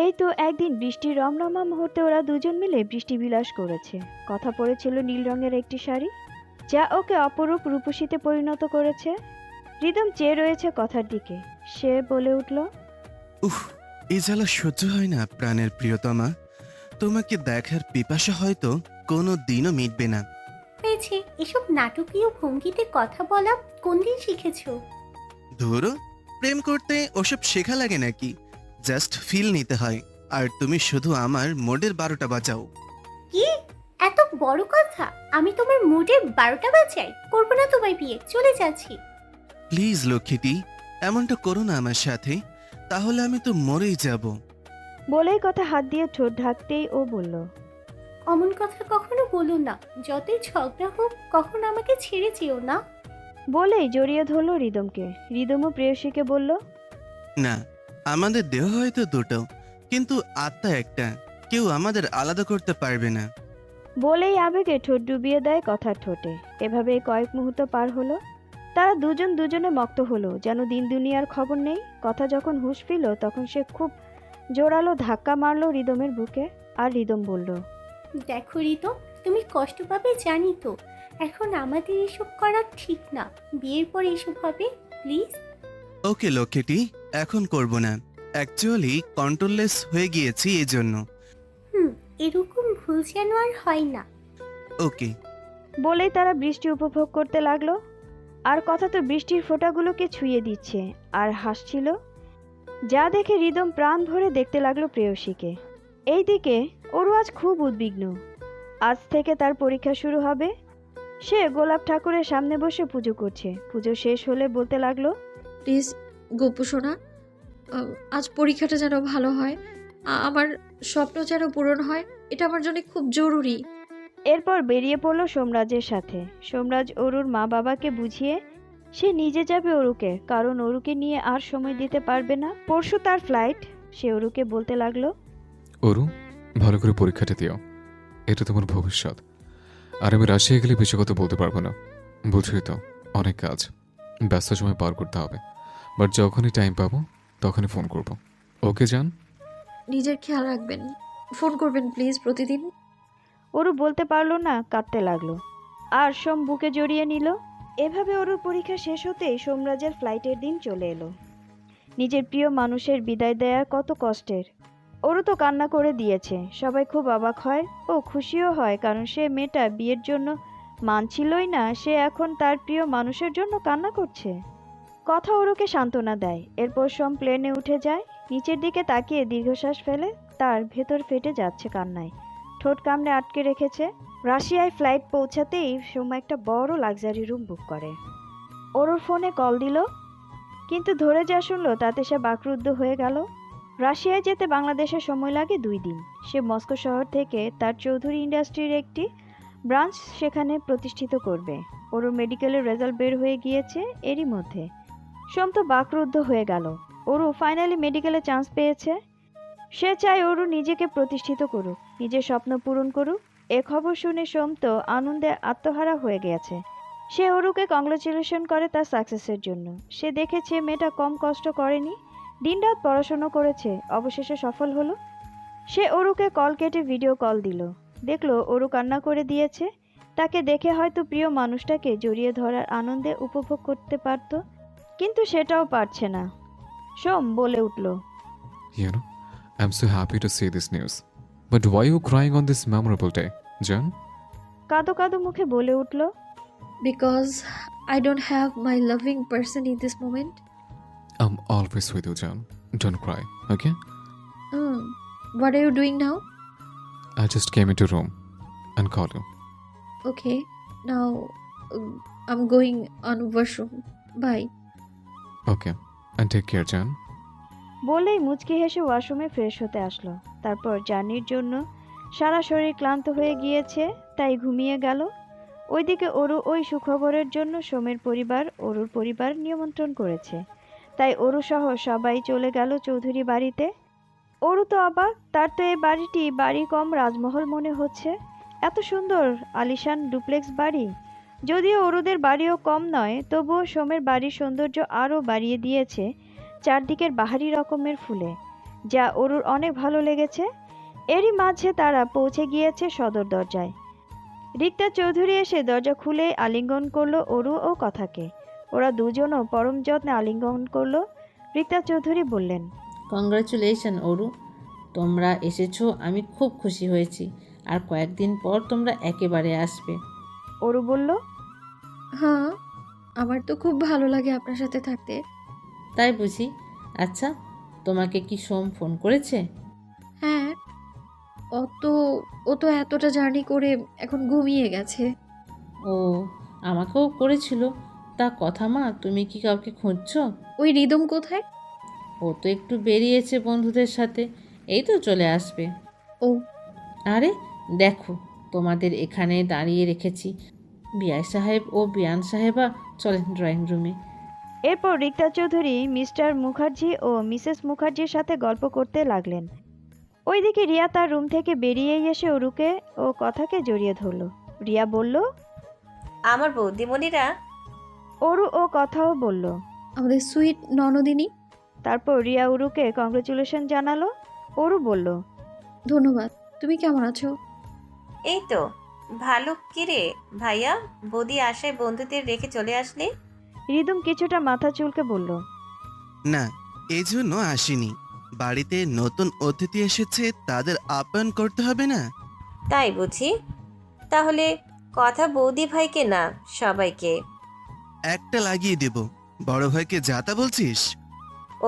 এই তো একদিন বৃষ্টির রমরমা মুহূর্তে ওরা দুজন মিলে বৃষ্টি বিলাস করেছে। কথা পড়েছিল নীল রঙের একটি শাড়ি, যা ওকে অপরূপ রূপসীতে পরিণত করেছে। রিদম চেয়ে রয়েছে কথার দিকে। সে বলে উঠল, উফ, এই জ্বালা সহ্য হয় না প্রাণের প্রিয়তমা। তোমাকে দেখার পিপাসা হয়তো কোনো দিনও মিটবে না। হয়েছে, এসব নাটকীয় ভঙ্গিতে কথা বলা কোন দিন শিখেছো? ধরো, প্রেম করতে ওসব শেখা লাগে নাকি? জাস্ট ফিল নিতে হয়। আর তুমি শুধু আমার মোডের 12টা বাজাও। কি এত বড় কথা? আমি তোমার মুডের 12টা বাজাই? করবো না তোমায় বিয়ে, চলে যাচ্ছি। প্লিজ লক্ষ্মীটি, এমনটা করো না আমার সাথে, তাহলে আমি তো মরেই যাব। বলেই কথা হাত দিয়ে ঠোঁট ঢাকতেই ও বলল, অমন কথা কখনো বলো না। যতই ঝগড়া হোক কখনো আমাকে ছেড়ে যেও না। বলেই জড়িয়ে ধরলো রিদমকে। রিদমও প্রেয়সীকে বলল, না, আমাদের দেহ হয়তো দুটো, কিন্তু আত্মা একটা। কেউ আমাদের আলাদা করতে পারবে না। বলেই আবেগে ঠোঁট ডুবিয়ে দেয় কথার ঠোঁটে। এভাবে কয়েক মুহূর্ত পার হলো। তারা দুজন দুজনে মত্ত হলো, যেন দিন দুনিয়ার খবর নেই। কথা যখন হুঁশ ফিরল তখন সে খুব জোরালো ধাক্কা মারলো রিদমের বুকে। আর রিদম বলল, দেখো রিতম, তুমি কষ্ট পাবে জানি তো। এখন আমাদের এসব করা ঠিক না। বিয়ের পর এসব হবে, প্লিজ। ওকে লক্ষ্মীটি, এখন করব না। অ্যাকচুয়ালি কন্ট্রোললেস হয়ে গিয়েছি এই জন্য। এরকম ভুল যেন আর হয় না। ওকে। বলেই তারা বৃষ্টি উপভোগ করতে লাগলো। আর কথা তো বৃষ্টির ফোঁটাগুলোকে ছুঁয়ে দিচ্ছে আর হাসছিল, যা দেখে রিদম প্রাণ ভরে দেখতে লাগলো প্রেয়সীকে। এইদিকে ওরও আজ খুব উদ্বিগ্ন। আজ থেকে তার পরীক্ষা শুরু হবে। সে গোলাপ ঠাকুরের সামনে বসে পুজো করছে। পুজো শেষ হলে বলতে লাগলো, প্লিজ গপু সোনা, আজ পরীক্ষাটা যেন ভালো হয়, আমার স্বপ্ন যেন পূরণ হয়, এটা আমার জন্য খুব জরুরি। এরপর বেরিয়ে পড়লো সোমরাজের সাথে। সোমরাজ অরুর মা বাবাকে বুঝিয়ে সে নিজে যাবে অরুকে, কারণ অরুকে নিয়ে আর সময় দিতে পারবে না। পরশু তার ফ্লাইট। সে অরুকে বলতে লাগলো, অরু, ভালো করে পরীক্ষাটা দিও, এটা তোমার ভবিষ্যৎ। আর আমি রাশিয়া গেলে বেশি কথা বলতে পারবো না, বুঝই তো, অনেক কাজ, ব্যস্ত সময় পার করতে হবে। বাট যখনই টাইম পাবো তখনই ফোন করব। ওকে যান। নিজের খেয়াল রাখবেন, ফোন করবেন প্লিজ প্রতিদিন। অরু বলতে পারলো না, কাঁদতে লাগলো। আর সোম বুকে জড়িয়ে নিল। এভাবে অরুর পরীক্ষা শেষ হতেই সোমরাজের ফ্লাইটের দিন চলে এলো। নিজের প্রিয় মানুষের বিদায় দেওয়ার কত কষ্টের। অরু তো কান্না করে দিয়েছে। সবাই খুব অবাক হয় ও খুশিও হয়, কারণ সে মেয়েটা বিয়ের জন্য মানছিলই না, সে এখন তার প্রিয় মানুষের জন্য কান্না করছে। কথা অরুকে সান্ত্বনা দেয়। এরপর সোম প্লেনে উঠে যায়। নিচের দিকে তাকিয়ে দীর্ঘশ্বাস ফেলে। তার ভেতর ফেটে যাচ্ছে কান্নায়। ঠোঁট কামড়ে আটকে রেখেছে। রাশিয়ায় ফ্লাইট পৌঁছাতেই সোম একটা বড় লাক্সারি রুম বুক করে। অরুর ফোনে কল দিল, কিন্তু ধরে যা শুনলো তাতে সে বাকরুদ্ধ হয়ে গেল। রাশিয়ায় যেতে বাংলাদেশের সময় লাগে 2 দিন। সে মস্কো শহর থেকে তার চৌধুরী ইন্ডাস্ট্রির একটি ব্রাঞ্চ সেখানে প্রতিষ্ঠিত করবে। অরুর মেডিকেলের রেজাল্ট বের হয়ে গিয়েছে এরই মধ্যে। সোম তো বাকরুদ্ধ হয়ে গেল। অরু ফাইনালি মেডিকেলে চান্স পেয়েছে। সে চায় অরু নিজেকে প্রতিষ্ঠিত করুক, নিজের স্বপ্ন পূরণ করুক। এ খবর শুনে সোম তো আনন্দে আত্মহারা হয়ে গেছে। সে অরুকে কংগ্রাচুলেশন করে তার সাকসেসের জন্য। সে দেখেছে মেয়েটা কম কষ্ট করেনি, দিনরাত পড়াশুনো করেছে, অবশেষে সফল হলো। সে অরুকে কল কেটে ভিডিও কল দিল। দেখলো অরু কান্না করে দিয়েছে। তাকে দেখে হয়তো প্রিয় মানুষটাকে জড়িয়ে ধরার আনন্দে উপভোগ করতে পারত, কিন্তু সেটাও পারছে না। সোম বলে উঠল, You know, I'm so happy to see this news. But why are you crying on this memorable day, Jan? কাঁদো কাঁদো মুখে বলে উঠল, because I don't have my loving person in this moment. I'm always with you, Jan. Don't cry, okay? What are you doing now? I just came into room and called you. Okay, now I am going on washroom, bye. Okay, and take care, Jan. বলেই মুচকি হেসে ওয়াশরুমে fresh হতে আসলো। তারপর জার্নির জন্য সারা শরীর ক্লান্ত হয়ে গিয়েছে, তাই ঘুমিয়ে গেল। ওইদিকে অরু ওই সুখবরের জন্য সোমের পরিবার অরুর পরিবার নিমন্ত্রণ করেছে, তাই অরু সহ সবাই চলে গেল চৌধুরী বাড়িতে। অরু তো অবাক, তার তো এই বাড়িটি বাড়ি কম রাজমহল মনে হচ্ছে। এত সুন্দর আলিশান ডুপ্লেক্স বাড়ি। যদিও অরুদের বাড়িও কম নয়, তবুও সোমের বাড়ির সৌন্দর্য আরও বাড়িয়ে দিয়েছে চারদিকের বাহারি রকমের ফুলে, যা অরুর অনেক ভালো লেগেছে। এরই মাঝে তারা পৌঁছে গিয়েছে সদর দরজায়। রিক্তা চৌধুরী এসে দরজা খুলে আলিঙ্গন করলো অরু ও কথাকে। ওরা দুজনও পরম যত্নে আলিঙ্গন করলো। রিক্তা চৌধুরী বললেন, কংগ্রাচুলেশন অরু, তোমরা এসেছো, আমি খুব খুশি হয়েছি। আর কয়েকদিন পর তোমরা একেবারে আসবে। অরু বলল, হ্যাঁ, আমার তো খুব ভালো লাগে আপনার সাথে থাকতে। তাই বুঝি? আচ্ছা, তোমাকে কি সোম ফোন করেছে? হ্যাঁ, ও তো এতটা জার্নি করে এখন ঘুমিয়ে গেছে। ও আমাকেও করেছিল। তা কথা মা, তুমি কি কাউকে খুঁজছো? ওই রিদম কোথায়? ও তো একটু বেরিয়েছে বন্ধুদের সাথে, এই তো চলে আসবে। ও আরে দেখো তোমাদের এখানে দাঁড়িয়ে রেখেছি। বিআই সাহেব ও বিয়ান সাহেবা, চলেন ড্রয়িং রুমে। এরপর রিক্তা চৌধুরী মিস্টার মুখার্জি ও মিসেস মুখার্জির সাথে গল্প করতে লাগলেন। ওইদিকে রিয়া তার রুম থেকে বেরিয়েই এসে অরুকে ও কথাকে জড়িয়ে ধরল। রিয়া বলল, আমার বৌদিমণিরা। অরু ও কথাও বলল। আমাদের সুইট ননদিনী। তারপর রিয়া অরুকে কংগ্রেচুলেশন জানালো। অরু বলল, ধন্যবাদ। তুমি কেমন আছো? এই তো ভালো। কিরে ভাইয়া, বৌদি আশায় বন্ধুদের রেখে চলে আসলি? রিদম কিছুটা মাথা চুলকে বলল, না, এই জন্য আসিনি। বাড়িতে নতুন অতিথি এসেছে, তাদের আপ্যায়ন করতে হবে না? তাই বুঝি। তাহলে কথা বৌদি ভাইকে না, সবাইকে। একটা লাগিয়ে দেব। বড় ভাইকে যাতা বলছিস?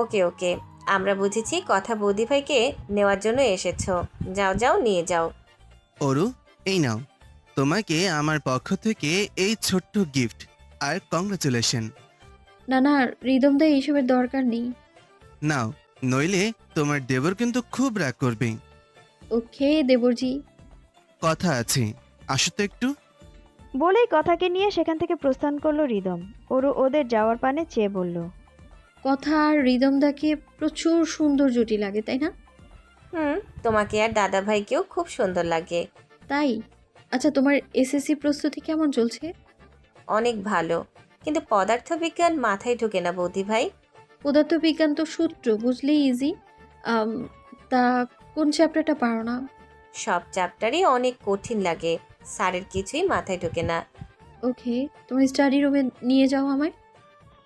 ওকে ওকে, আমরা বুঝেছি কথা বৌদি ভাইকে নেওয়ার জন্য এসেছো। যাও যাও, নিয়ে যাও। অরু, এই নাও, তোমাকে আমার পক্ষ থেকে এই ছোট্ট গিফট আর কংগ্রাচুলেশন। না না, রিদম দা এইসবের দরকার নেই। নাও, নইলে তোমার দেবর কিন্তু খুব রাগ করবে। ওকে দেবরজি। কথা আছে, আসো তো একটু। বলেই কথাকে নিয়ে সেখান থেকে প্রস্থান করলো রিদম। অরু ওদের যাওয়ার পানে চেয়ে বলল, কথা আর রিদম দাকে প্রচুর সুন্দর জুটি লাগে, তাই না? তোমাকে আর দাদা ভাইকেও খুব সুন্দর লাগে। তাই? আচ্ছা, তোমার এসএসসি প্রস্তুতি কেমন চলছে? অনেক ভালো, কিন্তু পদার্থবিজ্ঞান মাথায় ঢোকে না বৌদি ভাই। পদার্থবিজ্ঞান তো সূত্র বুঝলে ইজি। তা কোন চ্যাপ্টারটা পারো না? সব চ্যাপ্টারই অনেক কঠিন লাগে, স্যারের কিছুই মাথায় ঢোকে না। ওকে, তোমার স্টাডি রুমে নিয়ে যাও আমায়।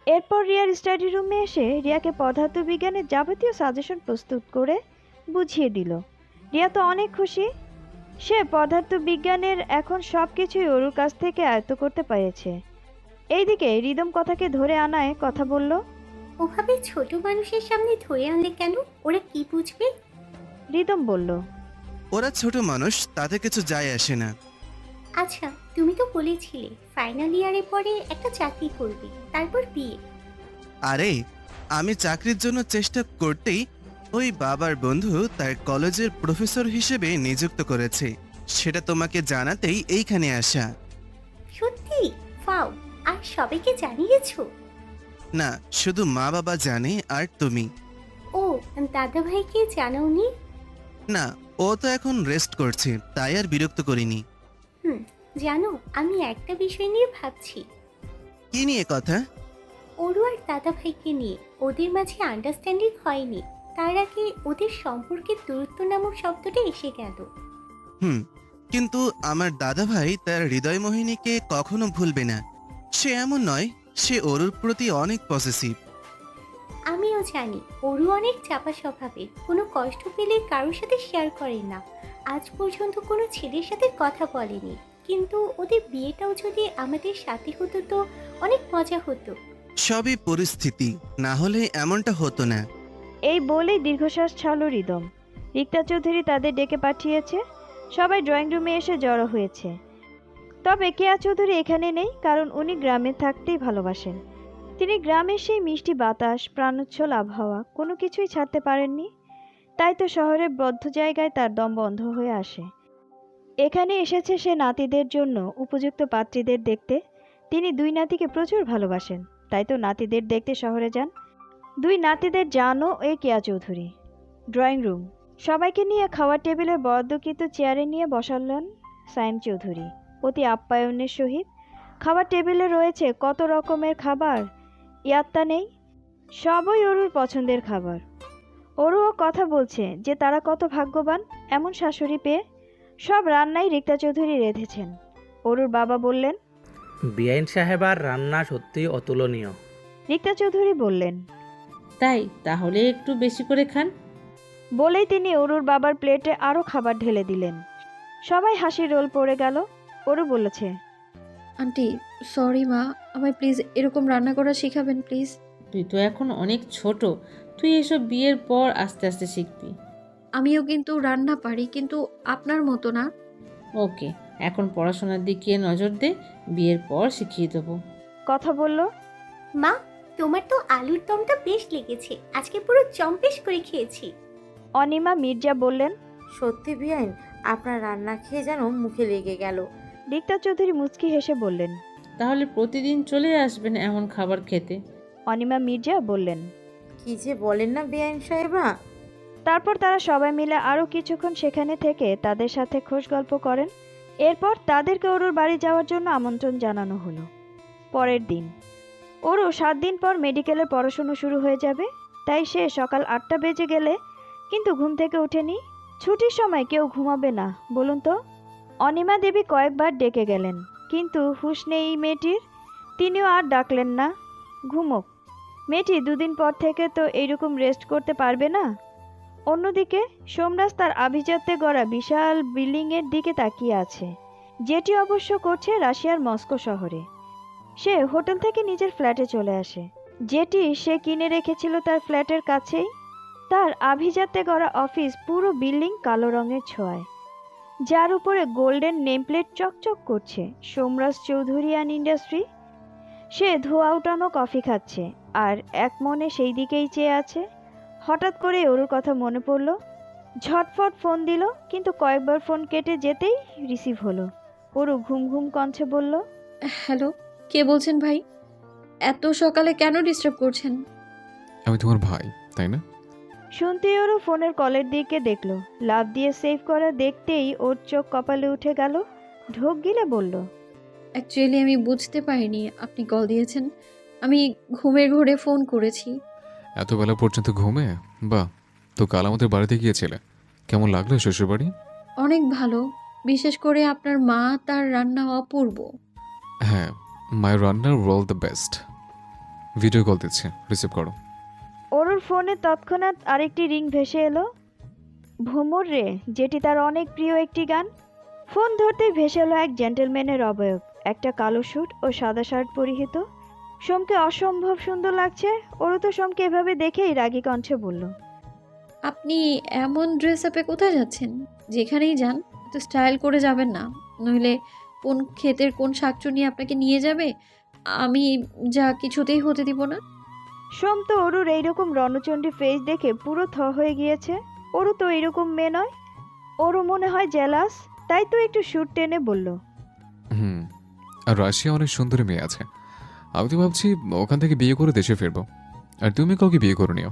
এরপর রিয়ার স্টাডি রুমে এসে রিয়াকে পদার্থবিজ্ঞানের যাবতীয় সাজেশন প্রস্তুত করে বুঝিয়ে দিল। রিয়া তো অনেক খুশি। সে পদার্থবিজ্ঞানের এখন সব কিছুই অরুর কাছ থেকে আয়ত্ত করতে পেরেছে। এইদিকে রিদম কথাকে ধরে আনায় কথা বলল, ওভাবে ছোট মানুষের সামনে ধরে আনলে কেন? ওরা কি বুঝবে? রিদম বলল, ওরা ছোট মানুষ, তাতে কিছু যায় আসে না। আচ্ছা, তুমি তো বলেছিলে ফাইনাল ইয়ারে পরে একটা চাকরি করবে, তারপর বিয়ে। আরে, আমি চাকরির জন্য চেষ্টা করতেই ওই বাবার বন্ধু তার কলেজের প্রফেসর হিসেবে নিযুক্ত করেছে। সেটা তোমাকে জানাতেই এইখানে আসা। সত্যি? ফাও! আর সবাইকে জানিয়েছো? না, শুধু মা বাবা জানে আর তুমি। ও, দাদা ভাইকে জানাওনি? না, ও তো এখন রেস্ট করছে, তাই আর বিরক্ত করিনি। জানো, আমি একটা বিষয় নিয়ে ভাবছি। কি নিয়ে কথা? অরু আর দাদা ভাইকে নিয়ে। ওদের মাঝে আন্ডারস্ট্যান্ডিং হয়নি, তার আগে ওদের সম্পর্কে দূরত্ব নামক শব্দটা এসে গেল। কিন্তু আমার দাদা ভাই তার হৃদয়মোহিনীকে কখনো ভুলবে না। সে এমন নয়, সে অরুর প্রতি অনেক পসেসিভ। আমিও জানি অরু অনেক চাপা স্বভাবের, কোনো কষ্ট পেলে কারোর সাথে শেয়ার করে না। আজ পর্যন্ত কোনো ছেলের সাথে কথা বলেনি। কিন্তু ওদের বিয়েটাও যদি আমাদের সাথে হতো তো অনেক মজা হতো। সবই পরিস্থিতি, না হলে এমনটা হতো না। এই বলেই দীর্ঘশ্বাস ছাড়ল রিদম। রিক্তা চৌধুরী তাদের ডেকে পাঠিয়েছে। সবাই ড্রয়িং রুমে এসে জড়ো হয়েছে। তবে কেয়া চৌধুরী এখানে নেই, কারণ উনি গ্রামে থাকতেই ভালোবাসেন। তিনি গ্রামের সেই মিষ্টি বাতাস, প্রাণোচ্ছল আবহাওয়া কোনো কিছুই ছাড়তে পারেননি। তাই তো শহরের বদ্ধ জায়গায় তার দম বন্ধ হয়ে আসে। এখানে এসেছে সে নাতিদের জন্য উপযুক্ত পাত্রীদের দেখতে। তিনি দুই নাতিকে প্রচুর ভালোবাসেন, তাই তো নাতিদের দেখতে শহরে যান। দুই নাতিদের জানও এই কেয়া চৌধুরী। Drawing room. সবাইকে নিয়ে খাওয়ার টেবিলে বরাদ্দকৃত চেয়ারে নিয়ে বসালেন সাইম চৌধুরী অতি আপ্যায়নের সহিত। খাবার টেবিলে রয়েছে কত রকমের খাবার, ইয়াত্তা নেই। সবই অরুর পছন্দের খাবার। অরুও কথা বলছে যে তারা কত ভাগ্যবান এমন শাশুড়ি পেয়ে। সব রান্নাই রিক্তা চৌধুরী রেঁধেছেন। অরুর বাবা বললেন, বিআইন সাহেবার রান্না সত্যিই অতুলনীয়। রিক্তা চৌধুরী বললেন, তাই? তাহলে একটু বেশি করে খান। বলেই তিনি অরুর বাবার প্লেটে আরও খাবার ঢেলে দিলেন। সবাই হাসির রোল পড়ে গেল। অরু বলেছে, আন্টি সরি মা, আমায় প্লিজ এরকম রান্না করা শেখাবেন প্লিজ। তুই তো এখন অনেক ছোট, তুই এসব বিয়ের পর আস্তে আস্তে শিখবি। আমিও কিন্তু রান্না পারি, কিন্তু আপনার মতো না। ওকে, এখন পড়াশোনার দিকে নজর দে, বিয়ের পর শিখিয়ে দেবো। কথা বলল, মা, তোমার তো আলুর দমটা বেশ লেগেছে, আজকে পুরো চম্পেশ করে খেয়েছি। অনিমা মির্জা বললেন, সত্যি বিয়াইন, আপনার রান্না খেয়ে যেন মুখে লেগে গেল। দিকতা চৌধুরী মুচকি হেসে বললেন। তাহলে প্রতিদিন চলে আসবেন এমন খাবার খেতে। অনিমা মির্জা বললেন। কি যে বলেন না বেআইন সাহেবা। তারপর তারা সবাই মিলে আরও কিছুক্ষণ সেখানে থেকে তাদের সাথে খোশ গল্প করেন। এরপর তাদেরকে অরুর বাড়ি যাওয়ার জন্য আমন্ত্রণ জানানো হলো। পরের দিন অরু 7 দিন পর মেডিকেলের পড়াশুনো শুরু হয়ে যাবে, তাই সে সকাল 8টা বেজে গেলে কিন্তু ঘুম থেকে ওঠেনি। ছুটির সময় কেউ ঘুমাবে না বলুন তো? অনিমা দেবী কয়েকবার ডেকে গেলেন, কিন্তু হুঁশ নেই মেয়েটির। তিনিও আর ডাকলেন না। ঘুমোক, মেয়েটি 2 দিন পর থেকে তো এইরকম রেস্ট করতে পারবে না। অন্যদিকে সোমরাজ তার আভিজাত্যে গড়া বিশাল বিল্ডিংয়ের দিকে তাকিয়ে আছে, যেটি অবশ্য করছে রাশিয়ার মস্কো শহরে। সে হোটেল থেকে নিজের ফ্ল্যাটে চলে আসে, যেটি সে কিনে রেখেছিল তার ফ্ল্যাটের কাছেই। তার আভিজাত্যে গড়া অফিস পুরো বিল্ডিং কালো রঙের ছোঁয়ায়, যার উপরে গোল্ডেন নেমপ্লেট চকচক করছে সোমরাজ চৌধুরী অ্যান্ড ইন্ডাস্ট্রি। সে ধোয়া উঠানো কফি খাচ্ছে আর এক মনে সেই দিকেই চেয়ে আছে। হঠাৎ করে ওর কথা মনে পড়ল। ঝটফট ফোন দিল, কিন্তু কয়েকবার ফোন কেটে যেতেই রিসিভ হলো। ওরু ঘুম ঘুম কণ্ঠে বলল, হ্যালো, কে বলছেন ভাই? এত সকালে কেন ডিস্টার্ব করছেন? আমি তোমার ভাই, তাই না? শুনতেই ওরু ফোনের কলের দিকে দেখলো। লাফ দিয়ে সেভ করা দেখতেই ওর চোখ কপালে উঠে গেল। ঢোক গিলে বলল, অ্যাকচুয়ালি আমি বুঝতে পারিনি আপনি কল দিয়েছেন। আমি ঘুমের ঘোরে ফোন করেছি। এত বেলা পর্যন্ত ঘুমে? বাহ, তো কাল আমাদের বাড়িতে গিয়েছিলে, কেমন লাগলো শ্বশুরবাড়ি? অনেক ভালো, বিশেষ করে আপনার মা, তার রান্না অপূর্ব। হ্যাঁ, মাই রান্নার world the best. Video call দিচ্ছে, রিসিভ করো। ওরুর ফোনে তৎক্ষণাৎ আরেকটি রিং ভেসে এলো। ভ্রমর রে, যেটি তার অনেক প্রিয় একটি গান। ফোন ধরতেই ভেসে এলো এক জেন্টলম্যানের অবয়ব, একটা কালো স্যুট ও সাদা শার্ট পরিহিত। সোমকে অসম্ভব সুন্দর লাগছে। ওরু তো সোমকে এভাবে দেখেই রাগী কণ্ঠে বলল, আপনি এমন ড্রেস আপে কোথায় যাচ্ছেন? যেখানেই যান তো স্টাইল করে যাবেন না, নইলে কোন ক্ষেতের কোন শাকচুনি আপনাকে নিয়ে যাবে। আমি যা কিছুতেই হতে দিব না। সোম তো অরুর এইরকম রণচণ্ডী ফেস দেখে পুরো থ হয়ে গিয়েছে। অরু তো এইরকম মেয়ে নয়। ওরও মনে হয় জেলাস, তাই তো একটু সুট টেনে বলল, আর রাশিয়া অনেক সুন্দরী মেয়ে আছে। আমি তো ভাবছি ওখান থেকে বিয়ে করে দেশে ফিরবো, আর তুমি কাউকে বিয়ে করে নিও।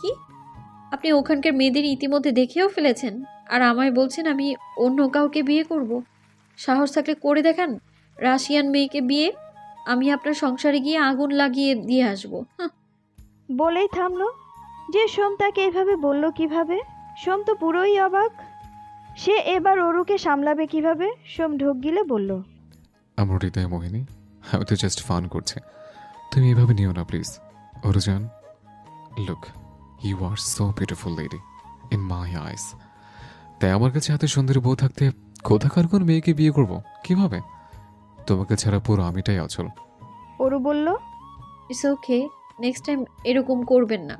কি? আপনি ওখানকার মেয়েদের ইতিমধ্যে দেখেও ফেলেছেন, আর আমায় বলছেন আমি অন্য কাউকে বিয়ে করব? সাহস থাকলে করে দেখান রাশিয়ান মেয়েকে বিয়ে। আমি আপনার সংসারে গিয়ে আগুন লাগিয়ে দিয়ে আসবো। বলেই থামলো। যে সোম তাকে এভাবে বলল কিভাবে? সোম তো পুরোই অবাক। সে এবার অরুকে সামলাবে কিভাবে? সোম ঢোক গিলে বলল, আমার হৃদয় মোহিনী, আমি তো জাস্ট ফান করছে, তুমি এভাবে নিও না প্লিজ। অরুজান, look, you are so beautiful lady in my eyes. তাই আমার কাছে এত সুন্দরী বউ থাকতে কোথাকার কোন মেয়েকে বিয়ে করব? কিভাবে? তোমাকে ছাড়া পুরো আমিটাই অচল। অরু বলল, ইটস ওকে, নেক্সট টাইম এরকম করবেন না।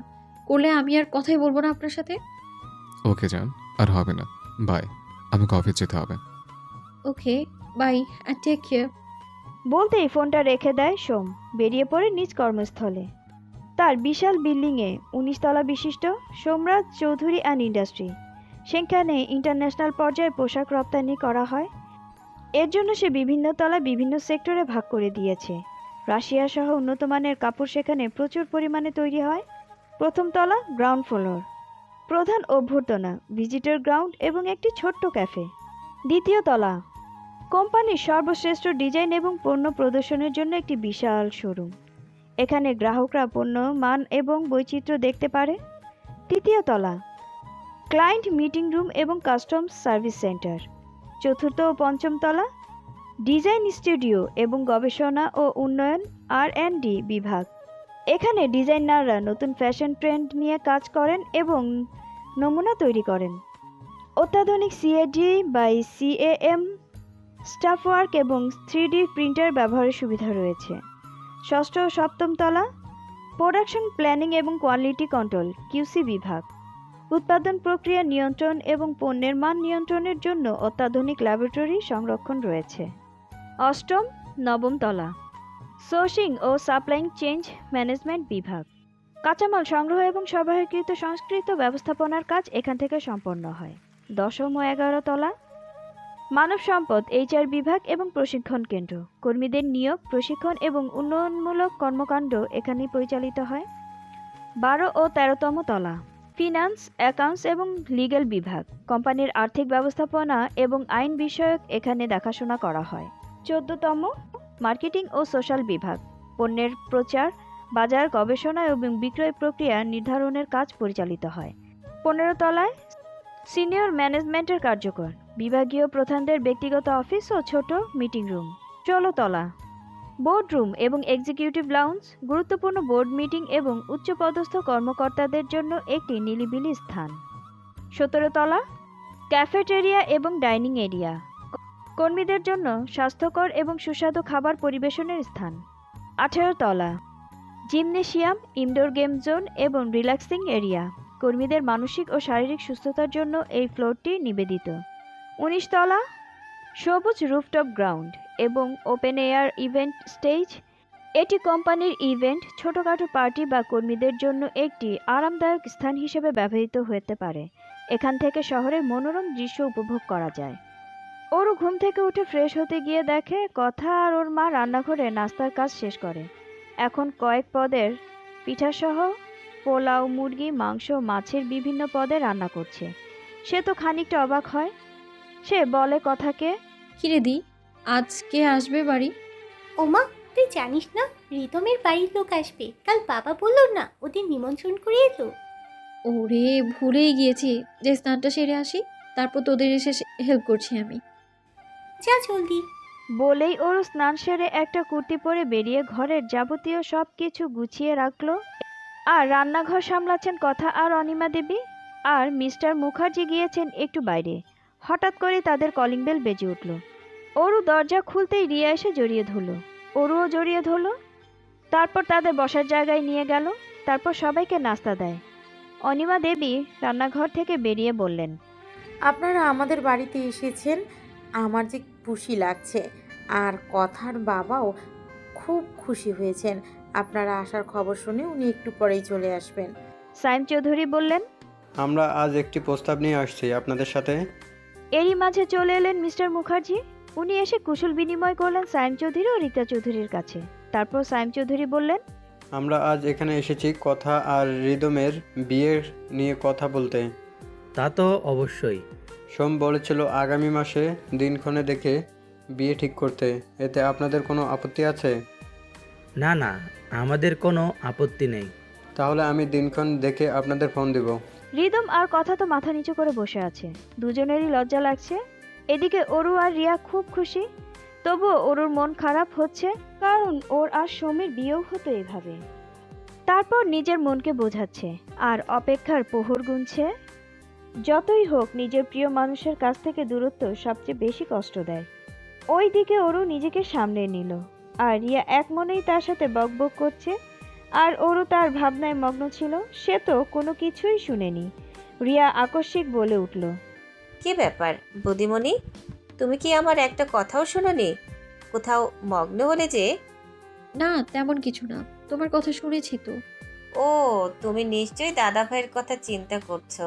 করলে আমি আর কথাই বলবো না আপনার সাথে। ওকে জান, আর হবে না, বাই, আমাকে অফিস যেতে হবে। ওকে, বাই অ্যান্ড টেক কেয়ার। বলতেই ফোনটা রেখে দেয় সোম। বেরিয়ে পড়ে নিজ কর্মস্থলে। তার বিশাল বিল্ডিংয়ে 19 তলা বিশিষ্ট সোমরাজ চৌধুরী অ্যান্ড ইন্ডাস্ট্রি। সেখানে ইন্টারন্যাশনাল পর্যায়ে পোশাক রপ্তানি করা হয়। এর জন্য সে বিভিন্ন তলা বিভিন্ন সেক্টরে ভাগ করে দিয়েছে। রাশিয়া সহ উন্নত মানের কাপড় সেখানে প্রচুর পরিমাণে তৈরি হয়। প্রথম তলা গ্রাউন্ড ফ্লোর, প্রধান অভ্যর্থনা, ভিজিটর গ্রাউন্ড এবং একটি ছোট্ট ক্যাফে। দ্বিতীয় তলা কোম্পানির সর্বশ্রেষ্ঠ ডিজাইন এবং পণ্য প্রদর্শনের জন্য একটি বিশাল শোরুম। এখানে গ্রাহকরা পণ্য মান এবং বৈচিত্র্য দেখতে পারে। তৃতীয় তলা ক্লায়েন্ট মিটিং রুম এবং কাস্টমস সার্ভিস সেন্টার। চতুর্থ ও পঞ্চম তলা ডিজাইন স্টুডিও এবং গবেষণা ও উন্নয়ন R&D বিভাগ। এখানে ডিজাইনাররা নতুন ফ্যাশন ট্রেন্ড নিয়ে কাজ করেন এবং নমুনা তৈরি করেন। অত্যাধুনিক CAD by CAM staff work এবং 3D প্রিন্টার ব্যবহারের সুবিধা রয়েছে। ষষ্ঠ ও সপ্তম তলা প্রোডাকশন প্ল্যানিং এবং কোয়ালিটি কন্ট্রোল QC বিভাগ। উৎপাদন প্রক্রিয়া নিয়ন্ত্রণ এবং পণ্যের মান নিয়ন্ত্রণের জন্য অত্যাধুনিক ল্যাবরেটরি সংরক্ষণ রয়েছে। অষ্টম নবম তলা সোর্সিং ও সাপ্লাইং চেঞ্জ ম্যানেজমেন্ট বিভাগ। কাঁচামাল সংগ্রহ এবং সরবরাহকৃত সংস্কৃত ব্যবস্থাপনার কাজ এখান থেকে সম্পন্ন হয়। 10ম ও 11 তলা। মানব সম্পদ HR বিভাগ এবং প্রশিক্ষণ কেন্দ্র। কর্মীদের নিয়োগ, প্রশিক্ষণ এবং উন্নয়নমূলক কর্মকাণ্ড এখানেই পরিচালিত হয়। 12 ও 13তম তলা। ফিনান্স, অ্যাকাউন্টস এবং লিগ্যাল বিভাগ। কোম্পানির আর্থিক ব্যবস্থাপনা এবং আইন বিষয়ক এখানে দেখাশোনা করা হয়। 14তম মার্কেটিং ও সোশ্যাল বিভাগ। পণ্যের প্রচার, বাজার গবেষণা এবং বিক্রয় প্রক্রিয়া নির্ধারণের কাজ পরিচালিত হয়। 15 তলায় সিনিয়র ম্যানেজমেন্টের কার্যকর। বিভাগীয় প্রধানদের ব্যক্তিগত অফিস ও ছোট মিটিং রুম। 16 তলা বোর্ড রুম এবং এক্সিকিউটিভ লাউঞ্জ। গুরুত্বপূর্ণ বোর্ড মিটিং এবং উচ্চপদস্থ কর্মকর্তাদের জন্য একটি নিরিবিলি স্থান। 17 তলা ক্যাফেটেরিয়া এবং ডাইনিং এরিয়া। কর্মীদের জন্য স্বাস্থ্যকর এবং সুস্বাদু খাবার পরিবেশনের স্থান। 18 তলা জিমনেশিয়াম, ইনডোর গেম জোন এবং রিল্যাক্সিং এরিয়া। কর্মীদের মানসিক ও শারীরিক সুস্থতার জন্য এই ফ্লোরটি নিবেদিত। 19 তলা সবুজ রুফটপ গ্রাউন্ড এবং ওপেন এয়ার ইভেন্ট স্টেজ। এটি কোম্পানির ইভেন্ট, ছোটখাটো পার্টি বা কর্মীদের জন্য একটি আরামদায়ক স্থান হিসেবে ব্যবহৃত হতে পারে। এখান থেকে শহরের মনোরম দৃশ্য উপভোগ করা যায়। ওরও ঘুম থেকে উঠে ফ্রেশ হতে গিয়ে দেখে কথা আর ওর মা রান্নাঘরে নাস্তার কাজ শেষ করে। এখন কয়েক পদের পিঠাসহ পোলাও, মুরগি, মাংস, মাছের বিভিন্ন পদে রান্না করছে। সে তো খানিকটা অবাক হয়। সে বলে কথাকে, কিরে দি, আজকে আসবে বাড়ি? ওমা, তুই জানিস না রিতমের বাড়ির লোক আসবে? কাল বাবা বললো না ওদের নিমন্ত্রণ করে এলো। ওরে, ভুলেই গিয়েছি যে স্নানটা সেরে আসি, তারপর তোদের এসে হেল্প করছি আমি। যা জলদি। বলেই ওর স্নান সেরে একটা কুর্তি পরে বেরিয়ে ঘরের যাবতীয় সব কিছু গুছিয়ে রাখলো। আর রান্নাঘর সামলাচ্ছেন কথা আর অনিমা দেবী। আর মিস্টার মুখার্জি গিয়েছেন একটু বাইরে। হঠাৎ করে তাদের কলিং বেল বেজে উঠল। ওরু দরজা খুলতেই রিয়া এসে জড়িয়ে ধরল। ওরুও জড়িয়ে ধরল। তারপর তাদের বসার জায়গায় নিয়ে গেল। তারপর সবাইকে নাস্তা দেয়। অনিমা দেবী রান্নাঘর থেকে বেরিয়ে বললেন, আপনারা আমাদের বাড়িতে এসেছেন, আমার যে খুশি লাগছে। আর কথার বাবাও খুব খুশি হয়েছেন। আপনারা আসার খবর শুনে উনি একটু পরেই চলে আসবেন। সাইম চৌধুরী বললেন, আমরা আজ একটি প্রস্তাব নিয়ে আসছি আপনাদের সাথে। এরই মাঝে চলে এলেন মিস্টার মুখার্জি। উনি এসে কুশল বিনিময় করলেন সাইম চৌধুরী ও রীতা চৌধুরীর কাছে। তারপর সাইম চৌধুরী বললেন, আমরা আজ এখানে এসেছি কথা আর রিদমের বিয়ের নিয়ে কথা বলতে। তা তো অবশ্যই। সোম বলেছিল আগামী মাসে দিনক্ষণে দেখে বিয়ে ঠিক করতে। এতে আপনাদের কোনো আপত্তি আছে? না না, আমাদের কোনো আপত্তি নেই। তাহলে আমি দিনক্ষণ দেখে আপনাদের ফোন দিব। রিদম আর কথা তো মাথা নিচু করে বসে আছে। দুজনেরই লজ্জা লাগছে। এদিকে অরু আর রিয়া খুব খুশি। তবুও অরুর মন খারাপ হচ্ছে, কারণ ওর আর সোমের বিয়েও হতো এভাবে। তারপর নিজের মনকে বোঝাচ্ছে আর অপেক্ষার প্রহর গুনছে। যতই হোক, নিজের প্রিয় মানুষের কাছ থেকে দূরত্ব সবচেয়ে বেশি কষ্ট দেয়। ওইদিকে অরু নিজেকে সামলে নিল, আর রিয়া এক মনেই তার সাথে বকবক করছে। আর অরু তার ভাবনায় মগ্ন ছিল। সে তো কোনো কিছুই শুনেনি। রিয়া আকস্মিক বলে উঠল, কি ব্যাপার বুদিমণি, তুমি কি আমার একটা কথাও শোনোনি? কোথাও মগ্ন হলে যে? না, তেমন কিছু না, তোমার কথা শুনেছি তো। ও, তুমি নিশ্চয়ই দাদা ভাইয়ের কথা চিন্তা করছো।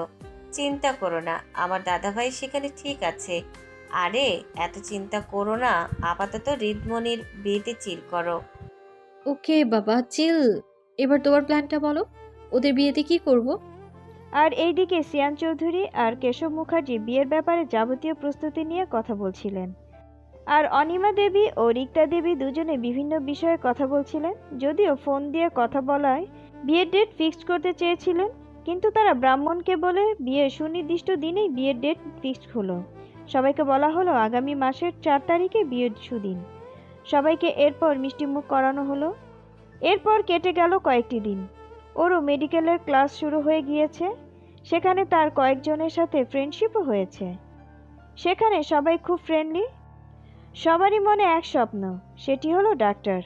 চিন্তা করো না, আমার দাদা ভাই সেখানে ঠিক আছে। আরে এত চিন্তা করো না, আপাতত রিদমণির বিয়েতে চিল করো। ওকে বাবা, চিল। এবার তোমার প্ল্যানটা বলো, ওদের বিয়েতে কি করব? আর এইদিকে সিয়ান চৌধুরী আর কেশব মুখার্জি বিয়ের ব্যাপারে যাবতীয় প্রস্তুতি নিয়ে কথা বলছিলেন। আর অনিমা দেবী ও রিক্তা দেবী দুজনে বিভিন্ন বিষয়ে কথা বলছিলেন। যদিও ফোন দিয়ে কথা বলায় বিয়ের ডেট ফিক্সড করতে চেয়েছিলেন, কিন্তু তারা ব্রাহ্মণকে বলে বিয়ের সুনির্দিষ্ট দিনেই বিয়ের ডেট ফিক্সড হলো। সবাইকে বলা হলো আগামী মাসের 4 তারিখে বিয়ের সুদিন। সবাইকে এরপর মিষ্টিমুখ করানো হলো। এরপর কেটে গেল কয়েকটি দিন। ওরও মেডিকেলের ক্লাস শুরু হয়ে গিয়েছে। সেখানে তার কয়েকজনের সাথে ফ্রেন্ডশিপও হয়েছে। সেখানে সবাই খুব ফ্রেন্ডলি। সবারই মনে এক স্বপ্ন, সেটি হলো ডাক্তার।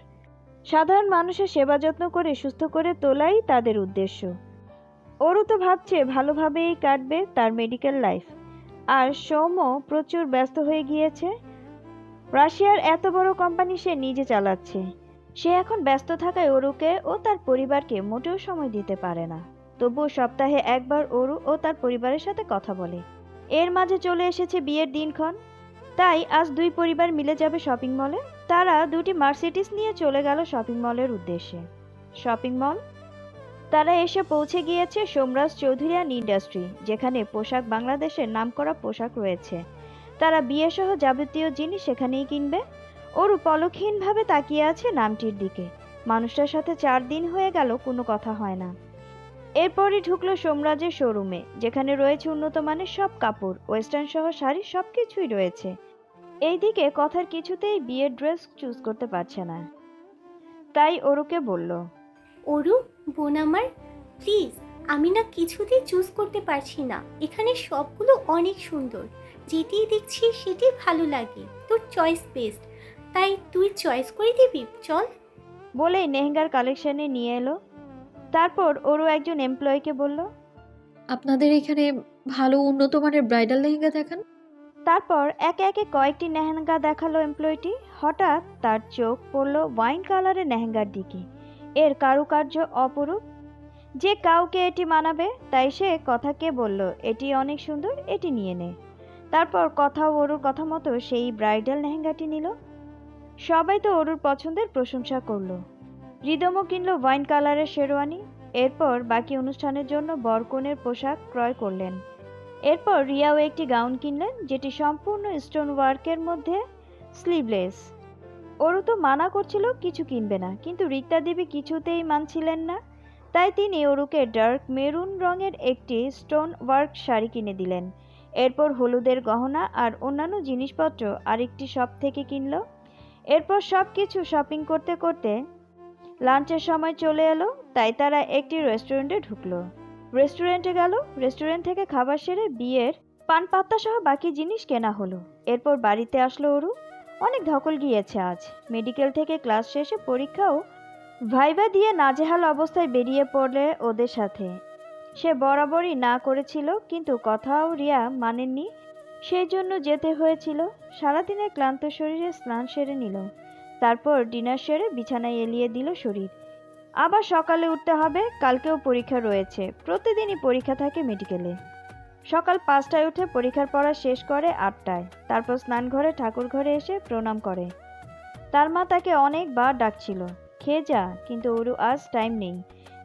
সাধারণ মানুষের সেবা যত্ন করে সুস্থ করে তোলাই তাদের উদ্দেশ্য। ওরও তো ভাবছে ভালোভাবেই কাটবে তার মেডিকেল লাইফ। আর সোমও প্রচুর ব্যস্ত হয়ে গিয়েছে। রাশিয়ার এত বড় কোম্পানি সে নিজে চালাচ্ছে। সে এখন ব্যস্ত থাকায় অরুকে ও তার পরিবারকে মোটেও সময় দিতে পারে না। তবুও সপ্তাহে একবার অরু ও তার পরিবারের সাথে কথা বলে। এর মাঝে চলে এসেছে বিয়ের দিনক্ষণ, তাই আজ দুই পরিবার মিলে যাবে শপিং মলে। তারা দুটি মার্সিডিজ নিয়ে চলে গেল শপিং মলের উদ্দেশ্যে। শপিং মল তারা এসে পৌঁছে গিয়েছে সোমরাজ চৌধুরিয়ান ইন্ডাস্ট্রি, যেখানে পোশাক বাংলাদেশের নামকরা পোশাক রয়েছে। তারা বিয়েসহ যাবতীয় জিনিস সেখানেই কিনবে। অরু পলকহীনভাবে তাকিয়ে আছে নামটির দিকে। মানুষটার সাথে 4 দিন হয়ে গেল কোনো কথা হয় না। এরপরই ঢুকলো সোমরাজের শোরুমে, যেখানে রয়েছে উন্নত মানের সব কাপড়, ওয়েস্টার্ন সহ শাড়ি, সবকিছুই রয়েছে। এইদিকে কথার কিছুতেই বিয়ের ড্রেস চুজ করতে পারছে না, তাই অরুকে বলল, অরু, বোন আমার, প্লিজ, আমি না কিছুতেই চুজ করতে পারছি না। এখানে সবগুলো অনেক সুন্দর, যেটিই দেখছি সেটি ভালো লাগে। তোর চয়েস বেস্ট, তাই তুই চয়েস করে দিবি, চল। বলেই লেহেঙ্গার কালেকশনে নিয়ে এলো। তারপর অরু একজন এমপ্লয়িকে বলল। আপনাদের এখানে ভালো উন্নত মানের ব্রাইডাল লেহেঙ্গা দেখান। তারপর একে একে কয়েকটি লেহেঙ্গা দেখালো এমপ্লয়িটি। হঠাৎ তার চোখ পড়ল ওয়াইন কালারের লেহেঙ্গার দিকে। এর কারুকার্য অপরূপ, যে কাউকে এটি মানাবে। তাই সে কথাকে বলল, এটি অনেক সুন্দর, এটি নিয়ে নে। তারপর কথা অরুর কথা মতো সেই ব্রাইডাল লেহেঙ্গাটি নিল। সবাই তো অরুর পছন্দের প্রশংসা করলো। রিদমও কিনল ওয়াইন কালারের শেরওয়ানি। এরপর বাকি অনুষ্ঠানের জন্য বরকনের পোশাক ক্রয় করলেন। এরপর রিয়াও একটি গাউন কিনলেন, যেটি সম্পূর্ণ স্টোন ওয়ার্কের মধ্যে স্লিভলেস। অরু তো মানা করছিল কিছু কিনবে না, কিন্তু রিক্তা দেবী কিছুতেই মানছিলেন না। তাই তিনি অরুকে ডার্ক মেরুন রঙের একটি স্টোন ওয়ার্ক শাড়ি কিনে দিলেন। এরপর হলুদের গহনা আর অন্যান্য জিনিসপত্র আরেকটি শপ থেকে কিনল। এরপর সব কিছু শপিং করতে করতে লাঞ্চের সময় চলে এলো, তাই তারা একটি রেস্টুরেন্টে ঢুকলো। রেস্টুরেন্টে গেল। রেস্টুরেন্ট থেকে খাবার সেরে বিয়ের পান পাত্তা সহ বাকি জিনিস কেনা হলো। এরপর বাড়িতে আসলো অরু। অনেক ধকল গিয়েছে আজ। মেডিকেল থেকে ক্লাস শেষে পরীক্ষাও ভাইবা দিয়ে নাজেহাল অবস্থায় বেরিয়ে পড়লে ওদের সাথে। সে বরাবরই না করেছিল, কিন্তু কথাও রিয়া মানেননি, সেই জন্য যেতে হয়েছিল। সারাদিনের ক্লান্ত শরীরে স্নান সেরে নিল। তারপর ডিনার সেরে বিছানায় এলিয়ে দিল শরীর। আবার সকালে উঠতে হবে, কালকেও পরীক্ষা রয়েছে। প্রতিদিনই পরীক্ষা থাকে মেডিকেলে। সকাল 5টায় উঠে পরীক্ষার পড়া শেষ করে 8টায়। তারপর স্নান ঘরে ঠাকুর ঘরে এসে প্রণাম করে। তার মা তাকে অনেকবার ডাকছিল, খেয়ে যা, কিন্তু ওরু আজ টাইম নেই।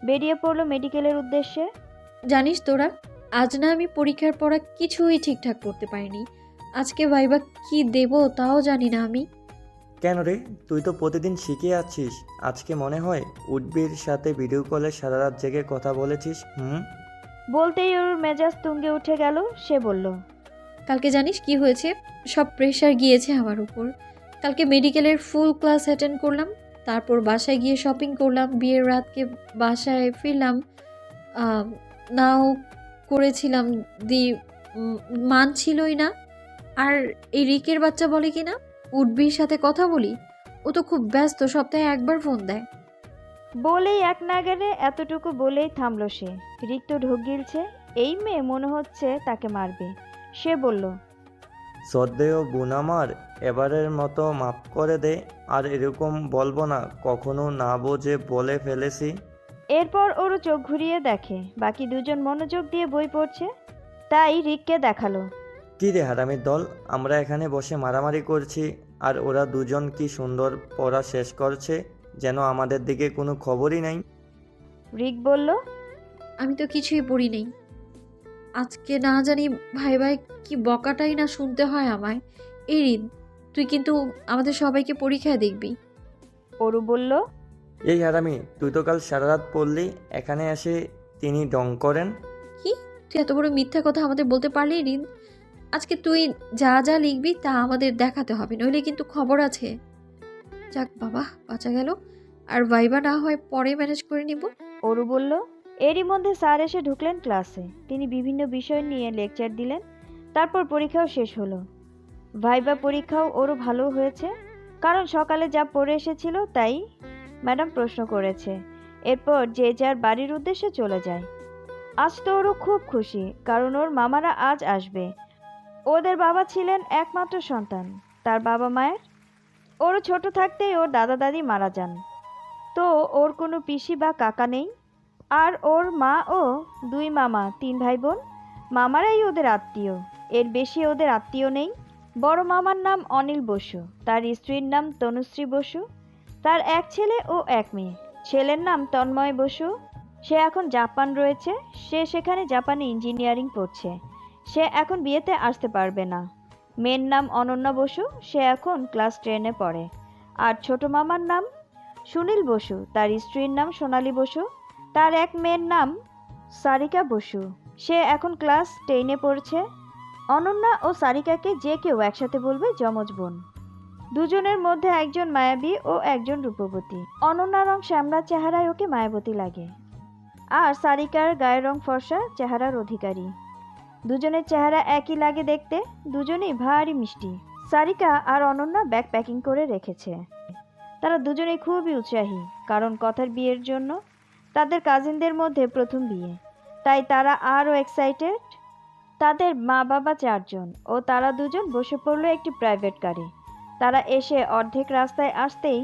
বেরিয়ে পড়লো মেডিকেলের উদ্দেশ্যে। জানিস তোরা, আজ না আমি পরীক্ষার পড়া কিছুই ঠিকঠাক করতে পারিনি। আজকে ভাইবা কি দেব তাও জানি না আমি। কেন রে, তুই তো প্রতিদিন শিখে আছিস। আজকে মনে হয় উডবির সাথে ভিডিও কলে সারা রাত জেগে কথা বলেছিস। বলতেই ওর মেজাজ তুঙ্গে উঠে গেল। সে বলল, কালকে জানিস কি হয়েছে? সব প্রেশার গিয়েছে আমার উপর। কালকে মেডিকেলের ফুল ক্লাস অ্যাটেন্ড করলাম, তারপর বাসায় গিয়ে শপিং করলাম, বিয়ের রাতকে বাসায় ফিরলাম, নাও করেছিলাম, মানছিলই না। আর এই রিকের বাচ্চা বলে কি না উডবির সাথে কথা বলি, ও তো খুব ব্যস্ত, সপ্তাহে একবার ফোন দেয়। বলেই এক নাগারে এতটুকু বলেই থামলো সে। রিক্ত ঢোক গিলছে, এই মেয়ে মনে হচ্ছে তাকে মারবে। সে বলল, শ্রদ্ধেয় বোন আমার, এবারের মতো মাফ করে দে। আর এরকম বলবো না কখনো, না বোঝে বলে ফেলেছি। এরপর ওরও চোখ ঘুরিয়ে দেখে বাকি দুজন মনোযোগ দিয়ে বই পড়ছে, তাই রিককে দেখালো। কি রে হারামির দল, আমরা এখানে বসে মারামারি করছি আর ওরা দুজন কি সুন্দর পড়া শেষ করছে, যেন আমাদের দিকে কোনো খবরই নাই। রিক বলল, আমি তো কিছুই পড়ি নেই। আজকে না জানি ভাই ভাই কি বকাটাই না শুনতে হয় আমায়। এই রিদ, তুই কিন্তু আমাদের সবাইকে পরীক্ষায় দেখবি। অরু বলল, এই হারামি, তুই তো কাল সারা রাত পড়লি, এখানে এসে তিনি ডং করেন। কি, তুই এত বড় মিথ্যা কথা আমাদের বলতে পারলি রিদ? আজকে তুই যা যা লিখবি তা আমাদের দেখাতে হবে, নইলে কিন্তু খবর আছে। যাক বাবা, বাঁচা গেল। আর ভাইবা না হয় পরে ম্যানেজ করে নিব। অরু বলল। এরই মধ্যে স্যার এসে ঢুকলেন ক্লাসে। তিনি বিভিন্ন বিষয় নিয়ে লেকচার দিলেন। তারপর পরীক্ষাও শেষ হলো। ভাইবা পরীক্ষাও ওরও ভালো হয়েছে, কারণ সকালে যা পড়ে এসেছিল তাই ম্যাডাম প্রশ্ন করেছে। এরপর যে যার বাড়ির উদ্দেশ্যে চলে যায়। আজ তো ওরও খুব খুশি, কারণ ওর মামারা আজ আসবে। ওদের বাবা ছিলেন একমাত্র সন্তান তার বাবা মায়ের। ওরও ছোট থাকতেই ওর দাদা দাদি মারা যান, তো ওর কোনো পিসি বা কাকা নেই। আর ওর মা ও 2 মামা, 3 ভাই বোন। মামারাই ওদের আত্মীয়, এর বেশি ওদের আত্মীয় নেই। বড় মামার নাম অনিল বসু, তার স্ত্রীর নাম তনুশ্রী বসু, তার এক ছেলে ও এক মেয়ে। ছেলের নাম তন্ময় বসু, সে এখন জাপান রয়েছে, সে সেখানে জাপানে ইঞ্জিনিয়ারিং পড়ছে, সে এখন বিয়েতে আসতে পারবে না। মেয়ের নাম অনন্যা বসু, সে এখন ক্লাস 10-এ পড়ে। আর ছোট মামার নাম সুনীল বসু, তার স্ত্রীর নাম সোনালী বসু, তার এক মেয়ের নাম সারিকা বসু, সে এখন ক্লাস 10-এ পড়ছে। অনন্যা ও সারিকাকে যে কেউ একসাথে বলবে যমজ বোন। দুজনের মধ্যে একজন মায়াবী ও একজন রূপবতী। অনন্যার রং শ্যামলা চেহারায় ওকে মায়াবতী লাগে, আর সারিকার গায়ের রং ফর্সা চেহারার অধিকারী। দুজনের চেহারা একই লাগে দেখতে, দুজনেই ভারী মিষ্টি। সারিকা আর অনন্যা ব্যাগ প্যাকিং করে রেখেছে। তারা দুজনেই খুবই উৎসাহী, কারণ কথার বিয়ের জন্য তাদের কাজিনদের মধ্যে প্রথম বিয়ে, তাই তারা আরও এক্সাইটেড। তাদের মা বাবা 4 জন ও তারা দুজন বসে পড়লো একটি প্রাইভেট কারে। তারা এসে অর্ধেক রাস্তায় আসতেই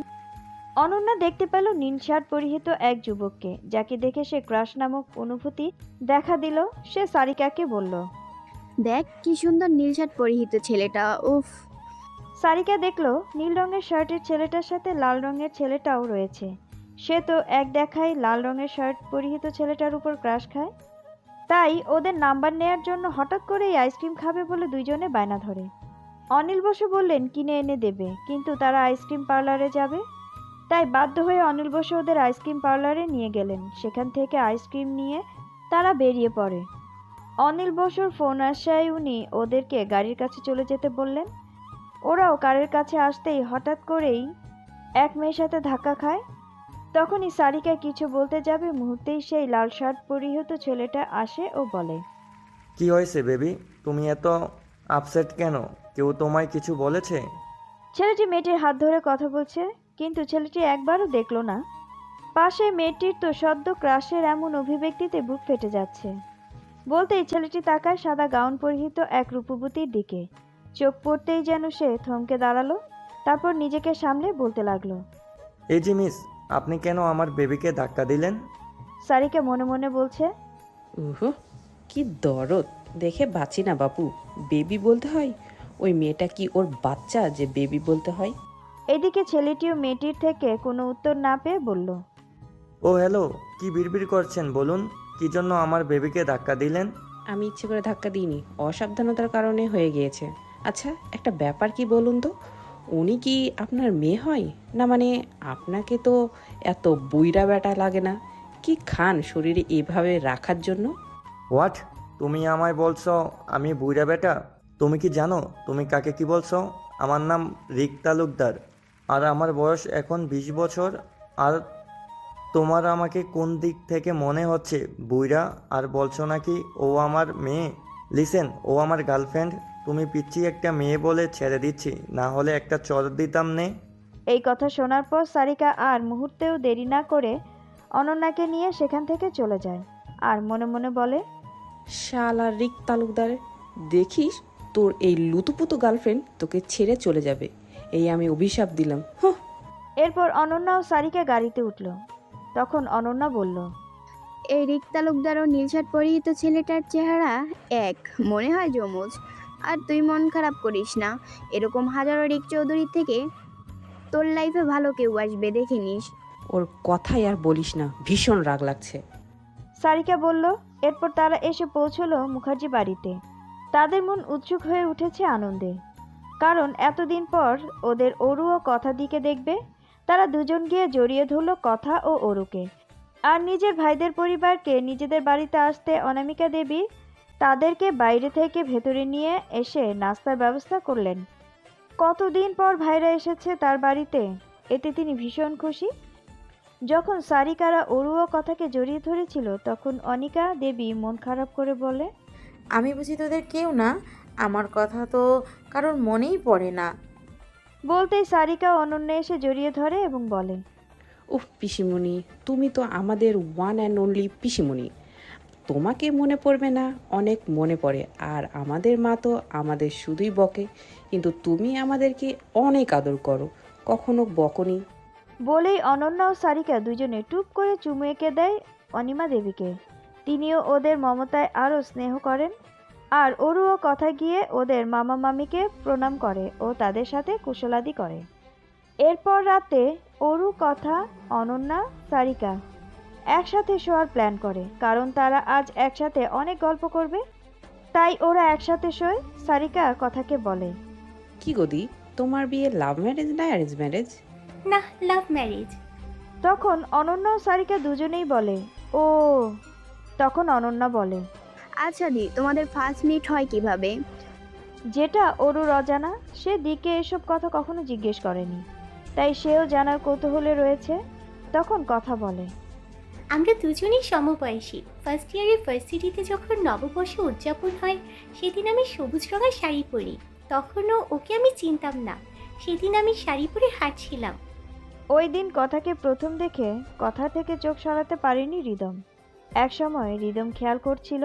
অনন্যা দেখতে পেল নীল শার্ট পরিহিত এক যুবককে, যাকে দেখে সে ক্রাশ নামক অনুভূতি দেখা দিল। সে সারিকাকে বলল, দেখ কি সুন্দর নীল শার্ট পরিহিত ছেলেটা, উফ। সারিকা দেখলো নীল রঙের শার্টের ছেলেটার সাথে লাল রঙের ছেলেটাও রয়েছে। সে তো এক দেখায় লাল রঙের শার্ট পরিহিত ছেলেটার উপর ক্রাশ খায়, তাই ওদের নাম্বার নেয়ার জন্য হঠাৎ করেই আইসক্রিম খাবে বলে দুইজনে বায়না ধরে। অনিল বসু বললেন কিনে এনে দেবে, কিন্তু তারা আইসক্রিম পার্লারে যাবে, তাই বাধ্য হয়ে অনিল বসু ওদের আইসক্রিম পার্লারে নিয়ে গেলেন। সেখান থেকে আইসক্রিম নিয়ে তারা বেরিয়ে পড়ে। অনিল বসুর ফোন আসায় উনি ওদেরকে গাড়ির কাছে চলে যেতে বললেন। ওরাও কারের কাছে আসতেই হঠাৎ করেই এক মেয়ের সাথে ধাক্কা খায়। তখনই সারিকা কিছু বলতে যাবে, মুহূর্তেই সেই লাল শার্ট পরিহিত ছেলেটা আসে ও বলে, কি হয়েছে বেবি, তুমি এত আপসেট কেন? কেউ তোমায় কিছু বলেছে? ছেলেটি মেয়েটির হাত ধরে কথা বলছে, কিন্তু ছেলেটি একবারও দেখলো না। পাশে মেয়েটির তো সদ্য ক্রাশের এমন অভিব্যক্তিতে বুক ফেটে যাচ্ছে। বলতেই ছেলেটি তাকায় সাদা গাউন পরিহিত এক রূপবতীর দিকে। চোখ পড়তেই যেন সে থমকে দাঁড়ালো, তারপর নিজেকে সামলে বলতে লাগলো, এই যে মিস, আপনি কেন আমার বেবিকে ধাক্কা দিলেন? সারিকা মনে মনে বলছে, উহু, কি দরদ, দেখে বাঁচি না বাপু। বেবি বলতে হয়? ওই মেয়েটা কি ওর বাচ্চা যে বেবি বলতে হয়? এদিকে ছেলেটিও মেয়েটির থেকে কোনো উত্তর না পেয়ে বলল, ও হ্যালো, কি বিড়বিড় করছেন বলুন, কি জন্য আমার বেবিকে ধাক্কা দিলেন? আমি ইচ্ছে করে ধাক্কা দিইনি, অসাবধানতার কারণে হয়ে গিয়েছে। আচ্ছা, একটা ব্যাপার কি বলুন তো, উনি কি আপনার মেয়ে হয় না? মানে আপনাকে তো এত বুইড়া বেটা লাগে না? কি খান শরীরে এভাবে রাখার জন্য? হোয়াট? তুমি আমায় বলছো আমি বুইড়া বেটা? তুমি কি জানো তুমি কাকে কি বলছো? আমার নাম রিক তালুকদার, আর আমার বয়স এখন 20 বছর। আর তোমার আমাকে কোন দিক থেকে মনে হচ্ছে বুইড়া? আর বলছো নাকি ও আমার মেয়ে? লিসেন, ও আমার গার্লফ্রেন্ড। তুমি পিচ্ছি একটা মেয়ে বলে ছেড়ে দিচ্ছি, না হলে একটা চর দিতাম নে। এই কথা শোনার পর সারিকা আর মুহূর্তেও দেরি না করে অনন্যাকে নিয়ে সেখান থেকে চলে যায়, আর মনে মনে বলে, শালা রিক তালুকদার, দেখিস তোর এই লুতুপুতু গার্লফ্রেন্ড তোকে ছেড়ে চলে যাবে, এই আমি অভিশাপ দিলাম। হুঁ। এরপর অনন্যা ও সারিকা গাড়িতে উঠল। তখন অনন্যা বলল, এই রিক তালুকদার ও নীল শার্ট পরিহিত ছেলেটার চেহারা এক, মনে হয় যমজ। আর তুই মন খারাপ করিস না, এরকম হাজারো রিক চৌধুরীর থেকে তোর লাইফে ভালো কেউ আসবে, দেখে নিস। ওর কথাই আর বলিস না, ভীষণ রাগ লাগছে। সারিকা বলল। এরপর তারা এসে পৌঁছলো মুখার্জি বাড়িতে। তাদের মন উৎসুক হয়ে উঠেছে আনন্দে, কারণ এতদিন পর ওদের অরু ও কথা দিকে দেখবে। তারা দুজন গিয়ে জড়িয়ে ধরল কথা ও অরুকে, আর নিজের ভাইদের পরিবারকে নিজেদের বাড়িতে আসতে অনামিকা দেবী তাদেরকে বাইরে থেকে ভেতরে নিয়ে এসে নাস্তার ব্যবস্থা করলেন। কতদিন পর ভাইরা এসেছে তার বাড়িতে, এতে তিনি ভীষণ খুশি। যখন সারিকারা অরু ও কথাকে জড়িয়ে ধরেছিল, তখন অনিকা দেবী মন খারাপ করে বলে, আমি বুঝি তোদের কেউ না, আমার কথা তো কারোর মনেই পড়ে না। বলতেই সারিকা অনন্যা এসে জড়িয়ে ধরে এবং বলে, উফ পিসিমণি, তুমি তো আমাদের ওয়ান অ্যান্ড অনলি পিসিমণি। তোমাকে মনে পড়বে না? অনেক মনে পড়ে। আর আমাদের মা তো আমাদের শুধুই বকে, কিন্তু তুমি আমাদেরকে অনেক আদর করো, কখনো বকনি। বলেই অনন্যা ও সারিকা দুজনে টুপ করে চুমু এঁকে দেয় অনিমা দেবীকে। তিনিও ওদের মমতায় আরও স্নেহ করেন। আর অরুও কথা গিয়ে ওদের মামা মামিকে প্রণাম করে ও তাদের সাথে কুশলাদি করে। এরপর রাতে অরু, কথা, অনন্যা, সারিকা একসাথে শোয়ার প্ল্যান করে, কারণ তারা আজ একসাথে অনেক গল্প করবে। তাই ওরা একসাথে শোয়। সারিকা কথাকে বলে, কি গদি, তোমার বিয়ে লাভ ম্যারেজ না অ্যারেঞ্জ ম্যারেজ? না, লাভ ম্যারেজ। তখন অনন্যা ও সারিকা দুজনেই বলে, ও। তখন অনন্যা বলে, আচ্ছা দি, তোমাদের ফার্স্ট মিট হয় কিভাবে? যেটা অরুর অজানা। সে দিকে এসব কথা কখনো জিজ্ঞেস করেনি, তাই সেও জানার কৌতূহলে রয়েছে। তখন কথা বলে, আমরা দুজনেই সমবয়সী। ফার্স্ট ইয়ারে ভার্সিটিতে যখন নববর্ষ উদযাপন হয়, সেদিন আমি সবুজ রঙের শাড়ি পরি। তখনও ওকে আমি চিনতাম না। সেদিন আমি শাড়ি পরে হাঁটছিলাম। ওই দিন কথাকে প্রথম দেখে কথা থেকে চোখ সরাতে পারেনি রিদম। একসময় রিদম খেয়াল করছিল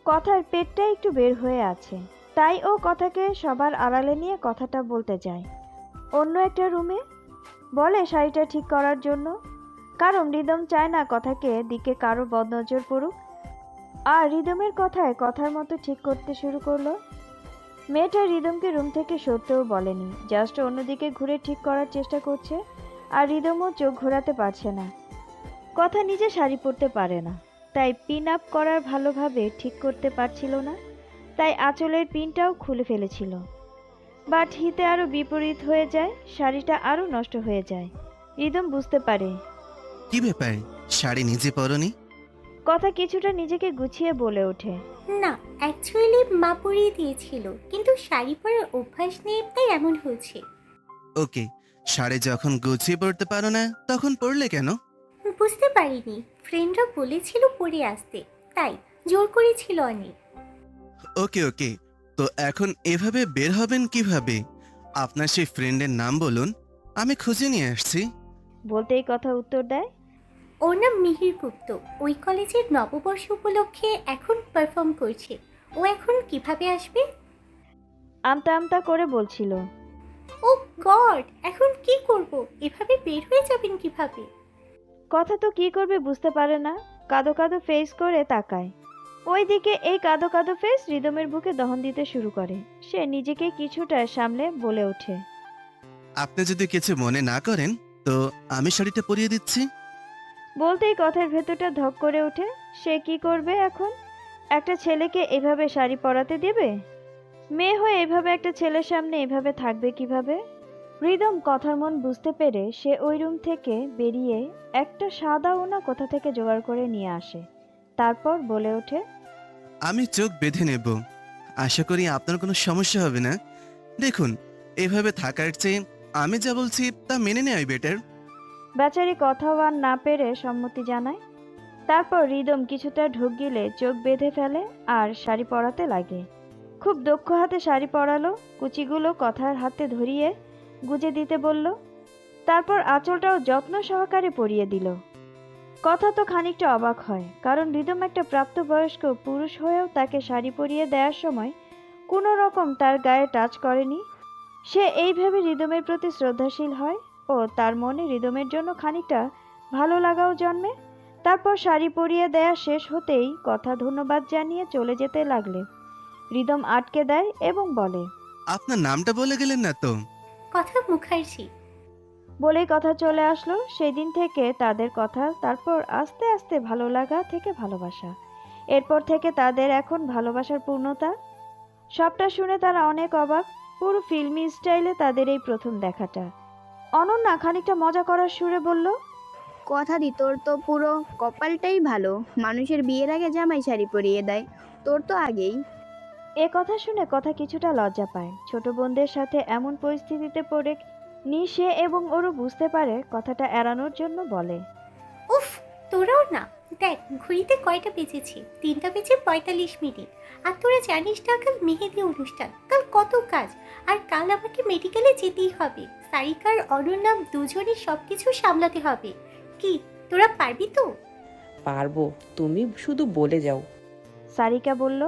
কথার পেটটা একটু বের হয়ে আছে, তাই ও কথাকে সবার আড়ালে নিয়ে কথাটা বলতে যায় অন্য একটা রুমে। বলে শাড়িটা ঠিক করার জন্য, কারণ রিদম চায় না কথাকে দিকে কারো বদনজর পড়ুক। আর রিদমের কথায় কথার মতো ঠিক করতে শুরু করলো। মেয়েটা রিদমকে রুম থেকে সরতেও বলেনি, জাস্ট অন্যদিকে ঘুরে ঠিক করার চেষ্টা করছে। আর রিদমও চোখ ঘোরাতে পারছে না। কথা নিজে শাড়ি পরতে পারে না, তাই পিন আপ করার ভালোভাবে ঠিক করতে পারছিল না, তাই আঁচলের পিনটাও খুলে ফেলেছিল। বাট হিতে আরও বিপরীত হয়ে যায়, শাড়িটা আরও নষ্ট হয়ে যায়। রিদম বুঝতে পারে। কি ব্যাপার, শাড়ি নিজে পরনি? কথা কিছুটা নিজেকে গুছিয়ে বলে ওঠে, না, অ্যাকচুয়ালি মা পরিয়ে দিয়েছিল, কিন্তু শাড়ি পরার অভ্যাস নেই, তাই এমন হয়েছে। ওকে, শাড়ি যখন গুছিয়ে পরতে পারো না তখন পরলে কেন? বুঝতে পারিনি, ফ্রেন্ডরা বলেছিল পরে আসতে, তাই জোর করেছিল অনেক। ওকে ওকে, তো এখন এভাবে বের হবেন কিভাবে? আপনার সেই ফ্রেন্ডের নাম বলুন, আমি খুঁজে নিয়ে আসছি। বলতেই কথা উত্তর দেয়, ওর নাম মিহির গুপ্ত। ওই কলেজের নববর্ষ উপলক্ষে এখন পারফর্ম করছে। ও এখন কিভাবে আসবে? আমতা আমতা করে বলছিল। ও গড, এখন কি করব? এভাবে বের হয়ে যাবেন কিভাবে? কথা তো কি করবে বুঝতে পারে না, কাঁদো কাঁদো ফেস করে তাকায়। ওইদিকে এই কাঁদো কাঁদো ফেস রিদমের বুকে দহন দিতে শুরু করে। সে নিজেকে কিছুটা সামলে বলে ওঠে, আপনি যদি কিছু মনে না করেন তো আমি শাড়িটা পরিয়ে দিচ্ছি। বলতেই কথার ভেতরটা ধক করে ওঠে। সে কি করবে এখন? একটা ছেলেকে এভাবে শাড়ি পরাতে দেবে? মেয়ে হয়ে এভাবে একটা ছেলের সামনে এভাবে থাকবে কিভাবে? রিদম কথার মন বুঝতে পেরে সে ওই রুম থেকে বেরিয়ে একটা সাদা ওনা কোথা থেকে জোগাড় করে নিয়ে আসে। তারপর বলে ওঠে, আমি চোখ বেঁধে নেব, আশা করি আপনার কোনো সমস্যা হবে না। দেখুন, এভাবে থাকার চেয়ে আমি যা বলছি তা মেনে নেওয়াই বেটার। বেচারি কথাও আর না পেরে সম্মতি জানায়। তারপর রিদম কিছুটা ঢোক গিলে চোখ বেঁধে ফেলে আর শাড়ি পরাতে লাগে। খুব দক্ষ হাতে শাড়ি পরালো, কুচিগুলো কথার হাতে ধরিয়ে গুজে দিতে বলল। তারপর আঁচলটাও যত্ন সহকারে পরিয়ে দিল। কথা তো খানিকটা অবাক হয়, কারণ রিদম একটা প্রাপ্তবয়স্ক পুরুষ হয়েও তাকে শাড়ি পরিয়ে দেওয়ার সময় কোনো রকম তার গায়ে টাচ করেনি। সে এই ভেবে রিদমের প্রতি শ্রদ্ধাশীল হয় ও তার মনে রিদমের জন্য খানিকটা ভালো লাগাও জন্মে। তারপর শাড়ি পরিয়ে দেয়া শেষ হতেই কথা ধন্যবাদ জানিয়ে চলে যেতে লাগলে রিদম আটকে দেয় এবং বলে, আপনার নামটা বলে গেলেন না তো? কথা মুখার্জি। বলেই কথা চলে আসলো। সেই দিন থেকে তাদের কথা, তারপর আস্তে আস্তে ভালো লাগা থেকে ভালোবাসা, এরপর থেকে তাদের এখন ভালোবাসার পূর্ণতা। সবটা শুনে তারা অনেক অবাক। পুরো ফিল্মি স্টাইলে তাদের এই প্রথম দেখাটা। অনন্যা খানিকটা মজা করার সুরে বলল, কথা দি, তোর তো পুরো কপালটাই ভালো, মানুষের বিয়ের আগে জামাই শাড়ি পরিয়ে দেয়, তোর তো আগেই। এ কথা শুনে কথা কিছুটা লজ্জা পায়। ছোট বোনদের সাথে এমন পরিস্থিতিতে পড়ে নি সে এবং ওরও বুঝতে পারে, কথাটা এড়ানোর জন্য বলে, উফ, তোরাও না। দেখ ঘড়িতে কয়টা বেজেছে, 3:45। আর তোরা জানিস না কাল মেহেদি অনুষ্ঠান, কাল কত কাজ। আর কাল আমাকে মেডিকেলে যেতেই হবে। সারিকার অনন্যা দুজনের সবকিছু সামলাতে হবে। কি তোরা পারবি তো? পারবো, তুমি শুধু বলে যাও। সারিকা বলল।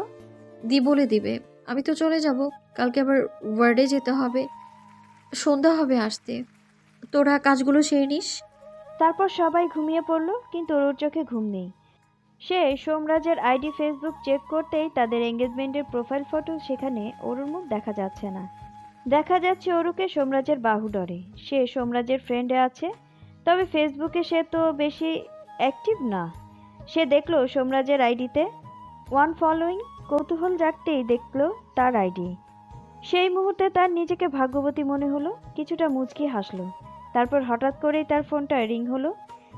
দি বলে দিবে, আমি তো চলে যাব, কালকে আবার ওয়ার্ডে যেতে হবে, সন্ধ্যা হবে আসতে, তোরা কাজগুলো সেরে নিস। তারপর সবাই ঘুমিয়ে পড়ল, কিন্তু ওর চোখে ঘুম নেই। সে সোমরাজের আইডি ফেসবুক চেক করতেই তাদের এঙ্গেজমেন্টের প্রোফাইল ফটো সেখানে অরুর মুখ দেখা যাচ্ছে না। দেখা যাচ্ছে অরুকে সোমরাজের বাহুডরে। সে সোমরাজের ফ্রেন্ডে আছে, তবে ফেসবুকে সে তো বেশি অ্যাক্টিভ না। সে দেখলো সোমরাজের আইডিতে 1 ফলোয়িং, কৌতূহল জাগতেই দেখলো তার আইডি। সেই মুহূর্তে তার নিজেকে ভাগ্যবতী মনে হলো, কিছুটা মুচকি হাসলো। তারপর হঠাৎ করেই তার ফোনটা রিং হলো।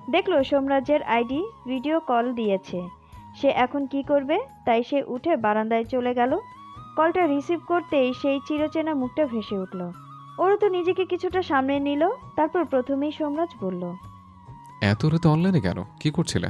দেখলো সোমরাজের আইডি ভিডিও কল দিয়েছে। সে এখন কি করবে, তাই সে উঠে বারান্দায় চলে গেল। কলটা রিসিভ করতেই সেই চিরচেনা মুখটা ভেসে উঠল। ওরা তো নিজেকে কিছুটা সামনে নিল। তারপর প্রথমেই সোমরাজ বলল, এত রাতে অনলাইনে কেন, কি করছিলে?